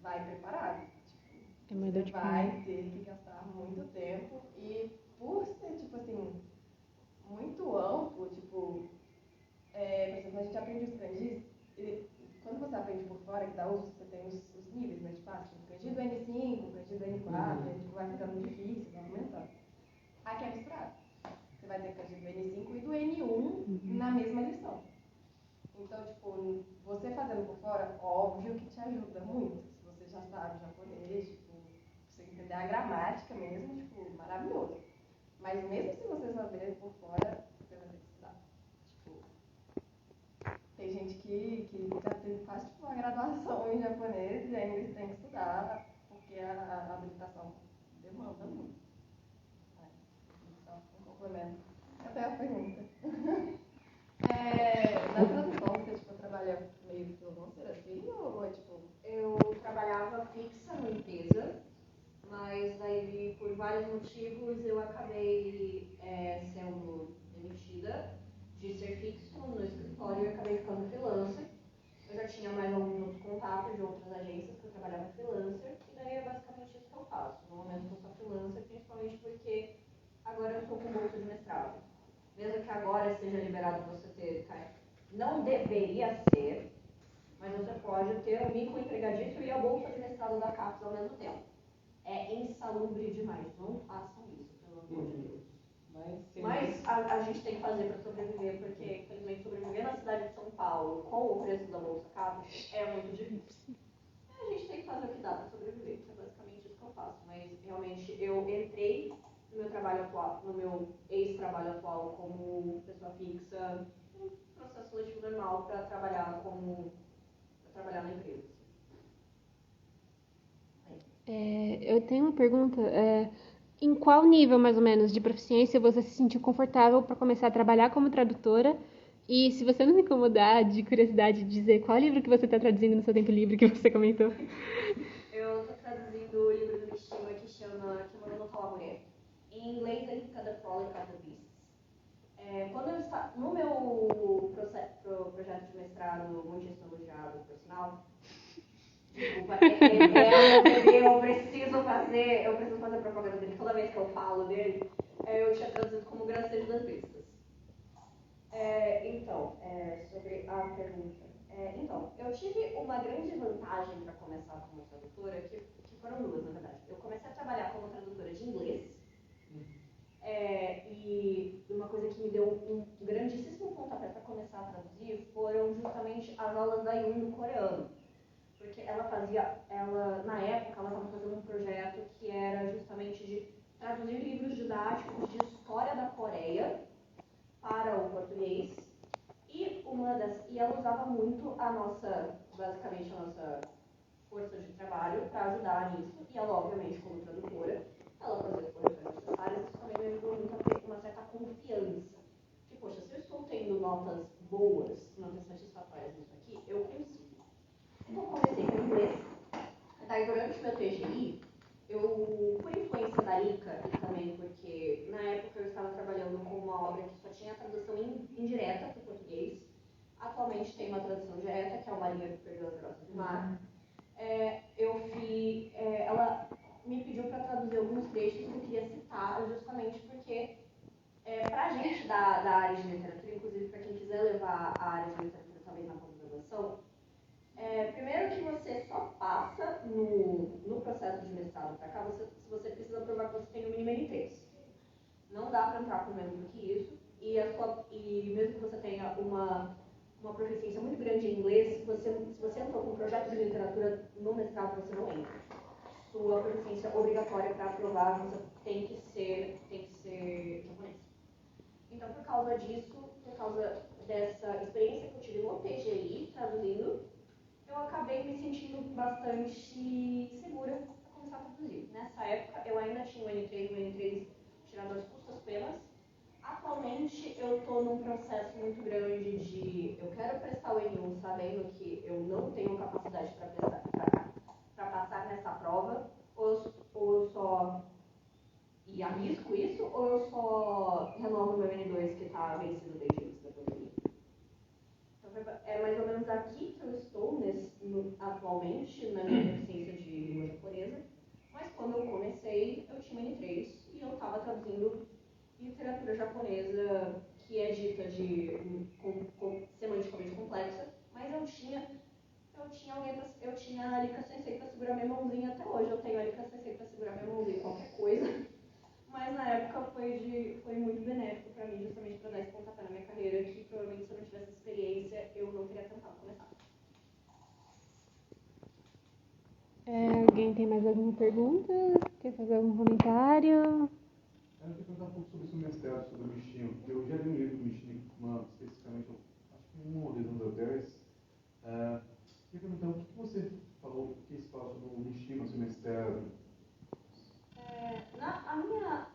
vai preparado. Tipo, você vai ter que gastar muito tempo e por ser, tipo assim, muito amplo, tipo, por exemplo, a gente aprende os kanjis, quando você aprende por fora, que dá uso, você tem os níveis, né? Tipo, tem o kanji do N5, o kanji do N4, e tipo, vai ficando difícil, vai aumentando. Aqui é misturado. Você vai ter kanji do N5 e do N1 na mesma lição. Então, tipo, você fazendo por fora, óbvio que te ajuda muito. Se você já sabe japonês, tipo, você entender a gramática mesmo, tipo, maravilhoso. Mas mesmo se você saber por fora, você vai ter que estudar. Tipo, tem gente que já faz tipo, uma graduação em japonês e ainda tem que estudar, porque a habilitação demanda muito. Só um complemento. Eu tenho a pergunta. Na tradução, você tipo, trabalha meio freelancer assim, ou é tipo... Eu trabalhava fixa na empresa, mas aí por vários motivos eu acabei sendo demitida de ser fixo no escritório e acabei ficando freelancer. eu já tinha mais alguns outros contatos de outras agências que eu trabalhava freelancer, e daí é basicamente isso que eu faço. No momento que eu sou freelancer, principalmente porque agora eu estou com bolsa de mestrado. Mesmo que agora seja liberado você ter, não deveria ser, mas você pode ter um vínculo empregatício e a bolsa de mestrado da CAPES ao mesmo tempo. É insalubre demais, não façam isso, pelo amor de Deus. Mas a gente tem que fazer para sobreviver, porque, infelizmente, sobreviver na cidade de São Paulo com o preço da bolsa CAPES é muito difícil. A gente tem que fazer o que dá para sobreviver, que é basicamente isso que eu faço. Mas, realmente, eu entrei no meu trabalho atual, no meu ex-trabalho atual como pessoa fixa, um processo seletivo normal para trabalhar na empresa. Eu tenho uma pergunta. Em qual nível, mais ou menos, de proficiência você se sentiu confortável para começar a trabalhar como tradutora? E se você não se incomodar de curiosidade de dizer qual livro que você está traduzindo no seu tempo livre que você comentou? Eu estou traduzindo o livro do Mishima que chama Kimono no Kawagué. Em inglês ele fica The Frolic of the Beasts. Quando eu estava no meu projeto de mestrado, muitíssimo elogiado, por sinal, desculpa, eu preciso fazer propaganda dele toda vez que eu falo dele. Eu tinha traduzido como Gracejo das Bestas. Sobre a pergunta. Então, eu tive uma grande vantagem para começar como tradutora, que foram duas, na verdade. Eu comecei a trabalhar como tradutora de inglês, e uma coisa que me deu um grandíssimo pontapé para começar a traduzir foram justamente as aulas da Yun no coreano. Porque na época, ela estava fazendo um projeto que era justamente de traduzir livros didáticos de história da Coreia para o português. E ela usava muito basicamente a nossa força de trabalho para ajudar nisso. E ela, obviamente, como tradutora, ela fazia as correções necessárias. Isso também me ajudou muito a ter uma certa confiança. Que, poxa, se eu estou tendo notas boas, notas satisfatórias nisso aqui, eu consigo. Então, comecei com inglês. Daí, durante meu TGI, por influência da Ica e também porque, na época, eu estava trabalhando com uma obra que só tinha tradução indireta para o português. Atualmente tem uma tradução direta, que é o Marinheiro que Perdeu as Grossas do Mar. Ela me pediu para traduzir alguns trechos que eu queria citar, justamente porque, para a gente da área de literatura, inclusive para quem quiser levar a área de literatura talvez na pós-graduação, primeiro que você só passa no processo de mestrado para cá, se você precisa provar que você tem o mínimo N3. Não dá para entrar com menos do que isso, e mesmo que você tenha uma proficiência muito grande em inglês, se você entrou com um projeto de literatura no mestrado, você não entra. Sua proficiência obrigatória para aprovar, você tem que ser japonês. Então, por causa disso, por causa dessa experiência que eu tive no TGI, traduzindo, eu acabei me sentindo bastante segura para começar a traduzir. Nessa época, eu ainda tinha o N3 tirado as custas penas. Atualmente, eu estou num processo muito grande de eu quero prestar o N1 sabendo que eu não tenho capacidade para passar nessa prova, ou eu só arrisco isso, ou eu só renovo meu N2 que está vencido desde antes da pandemia. Então, é mais ou menos aqui que eu estou atualmente, na minha proficiência de língua japonesa, mas quando eu comecei, eu tinha N3 e eu estava traduzindo literatura japonesa que é dita de semanticamente complexa, mas eu tinha a Rika Sensei para segurar minha mãozinha, até hoje eu tenho a Rika Sensei para segurar minha mãozinha em qualquer coisa, mas na época foi muito benéfico para mim, justamente para dar esse pontapé na minha carreira, que provavelmente se eu não tivesse experiência, eu não teria tentado começar. Alguém tem mais alguma pergunta? Quer fazer algum comentário? Eu queria perguntar um pouco sobre o seu mestrado, sobre o Mishima, porque eu já li um livro do Mishima, especificamente, acho que um ou dois anos atrás. Eu queria perguntar o que você falou, o que se fala sobre o Mishima, seu mestrado?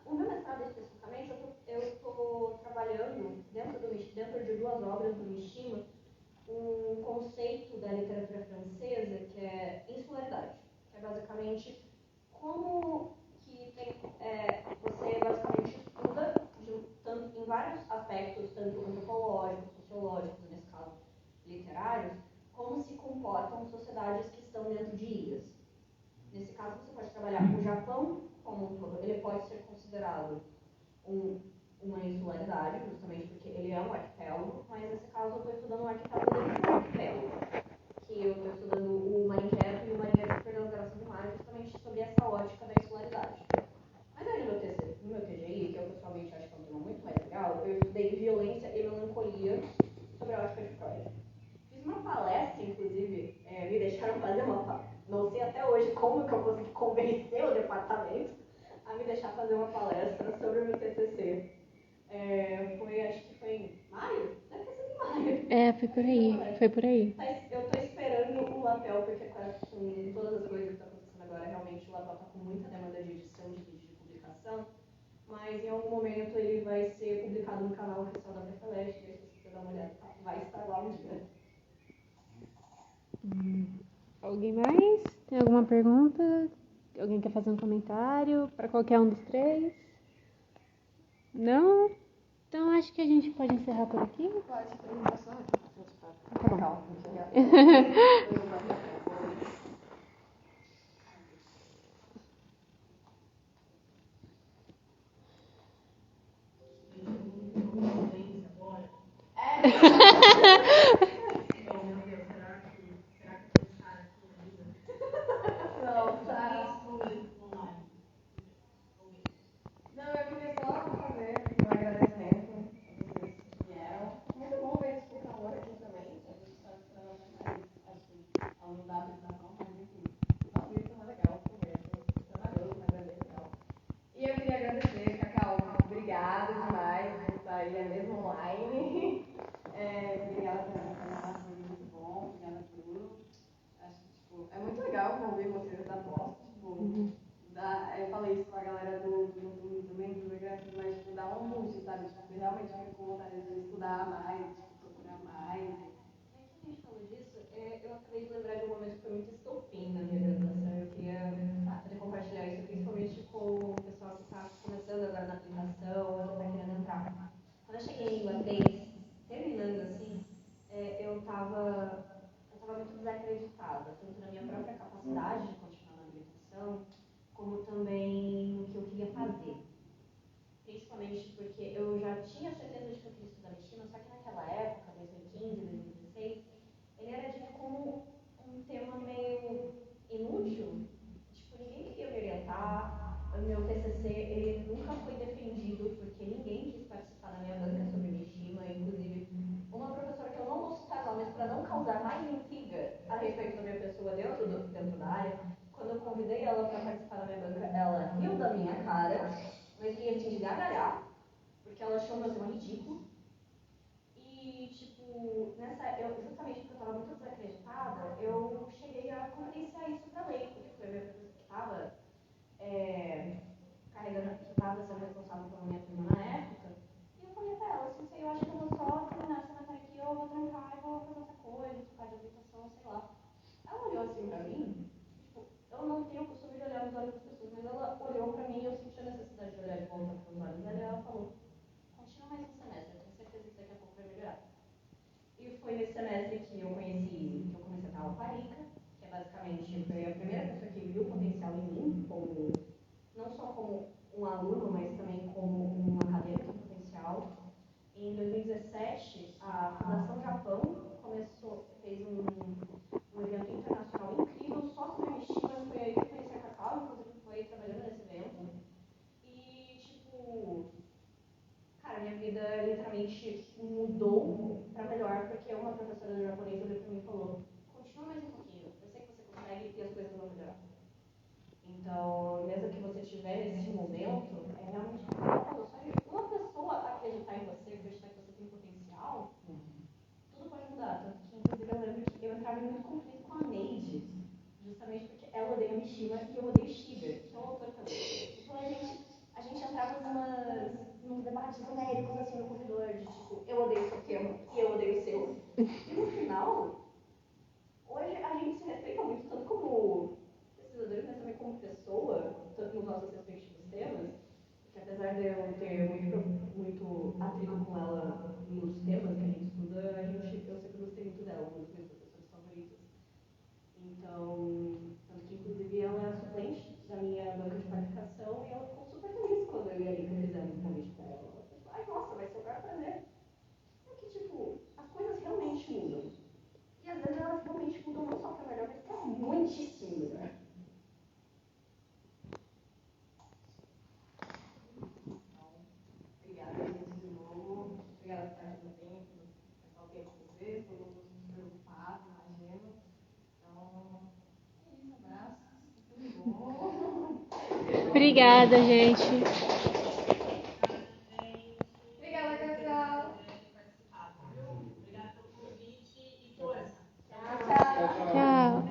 O meu mestrado especificamente, eu estou trabalhando dentro de duas obras do Mishima, um conceito da literatura francesa que é insularidade, que é basicamente como que você basicamente estuda tanto, em vários aspectos, tanto antropológicos, sociológicos, nesse caso literários, como se considerado uma insularidade, justamente porque ele é um arquipélago, mas nesse caso eu estou estudando um arquipélago dentro do arquipélago, que eu estou estudando o Mar Inquieto e o Mar Inquieto Perdão Geração do Mar, justamente sobre essa ótica da insularidade. Mas aí no meu TGI, que eu pessoalmente acho que é um tema muito mais legal, eu estudei violência e melancolia sobre a ótica de Freud. Fiz uma palestra, inclusive, me deixaram fazer uma palestra. Não sei até hoje como que eu consegui convencer o departamento a me deixar fazer uma palestra sobre o meu TCC. Acho que foi em maio? Deve ter sido em maio. Foi por aí. Eu tô esperando o Lapel, porque com todas as coisas que estão acontecendo agora, realmente o Lapel tá com muita demanda de edição de vídeo de publicação, mas em algum momento ele vai ser publicado no canal oficial da Perfilete, que se você quiser dar uma olhada, vai estar lá um dia. Alguém mais? Tem alguma pergunta? Alguém quer fazer um comentário para qualquer um dos três? Não? Então acho que a gente pode encerrar por aqui. Pode perguntar só. Tá bom. Não, eu queria só fazer um agradecimento a vocês que vieram. Muito bom ver esse calor aqui também. A gente está esperando mais, acho que, a não dar apresentação, mas enfim. Nossa, isso é legal, conversa. Trabalhoso, mas é bem legal. E eu queria agradecer, Cacau. Obrigada demais por estar aí, mesmo online. Obrigada pelo canal, foi muito bom. Obrigada por tudo. Acho que, tipo, é muito legal ouvir vocês da pós, tipo. Eu falei isso com a galera do também, do Grafos, mas tipo, dá um boost, sabe? Tipo, você realmente fica com vontade de estudar mais, tipo, procurar mais. Que a gente falou disso, eu acabei de lembrar de um momento que foi muito estopim na minha graduação. Eu queria poder compartilhar isso, principalmente com o pessoal que está começando agora na aplicação ou que está querendo entrar. Quando eu cheguei em língua 3, terminando assim, eu estava muito desacreditada, tanto na minha própria capacidade de continuar na habilitação, como também no que eu queria fazer. Principalmente porque eu já tinha certeza de que eu queria estudar medicina, só que naquela época, 2015, 2016, ele era dito como um tema meio inútil. Tipo, ninguém queria me orientar. O meu TCC, ele nunca foi defendido porque ninguém quis participar da minha banca sobre medicina. Inclusive, uma professora que eu não vou citar nomes para não causar mais intriga a respeito da minha pessoa dentro da área, quando eu convidei ela para participar da minha banca, ela riu da minha cara, mas ria assim de gargalhar, porque ela achou meu tema ridículo. E, tipo, justamente porque eu estava muito desacreditada, eu cheguei a conferenciar isso para a lei, porque foi a minha professora que estava que estava sendo responsável pela minha turma na época. E eu falei para ela, assim, eu acho que eu vou só terminar essa matéria aqui, eu vou trancar e vou fazer outra coisa, trocar de habilitação, sei lá. Ela olhou assim para mim, tipo, eu não tenho o costume de olhar nos olhos das pessoas, mas ela olhou para mim e eu senti a necessidade de olhar de volta para os olhos dela e ela falou, continua mais um semestre, eu tenho certeza que daqui a pouco vai melhorar. E foi nesse semestre que eu comecei a dar aula parica, que é basicamente foi a primeira pessoa que viu o potencial em mim, não só como um aluno, mas também como um acadêmico em potencial. Em 2017, a Fundação Japão fez um evento internacional incrível só sobre medicina. Foi aí que eu conheci a Cacau, inclusive foi trabalhando nesse evento. E, tipo, cara, minha vida literalmente mudou para melhor, porque uma professora de japonês olhou para mim e falou: continua mais um pouquinho, eu sei que você consegue e as coisas vão melhorar. Então, mesmo que você estiver nesse momento, é realmente como ela falou, só de uma pessoa acreditar em você, acreditar que você tem potencial, tudo pode mudar. Tanto que, inclusive, eu lembro que eu entrava em muito conflito com a Neide, justamente porque ela odeia Mishima e eu odeio Shiger, que é o autor também. Então, a gente entrava nos debates homéricos, assim, no corredor, de tipo, eu odeio o seu termo e eu odeio o seu. E no final, hoje a gente se respeita muito, tanto como pesquisadores, mas também como pessoa, tanto nos nossos respectivos temas, que apesar de eu ter muito atrito com ela nos temas que a gente estuda, eu sempre gostei muito dela, uma das minhas professoras favoritas. Então, tanto que inclusive ela é a suplente da minha banca de qualificação e ela ficou super feliz quando eu ia Obrigada, gente. Obrigada, Cacau. Obrigada pelo convite e força. Tchau. Tchau.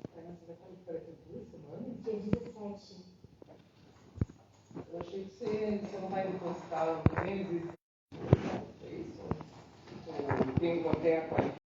Você vai estar por aqui 2 semanas? Dia 17. Eu achei que você não vai postar meses. É isso? Tem uma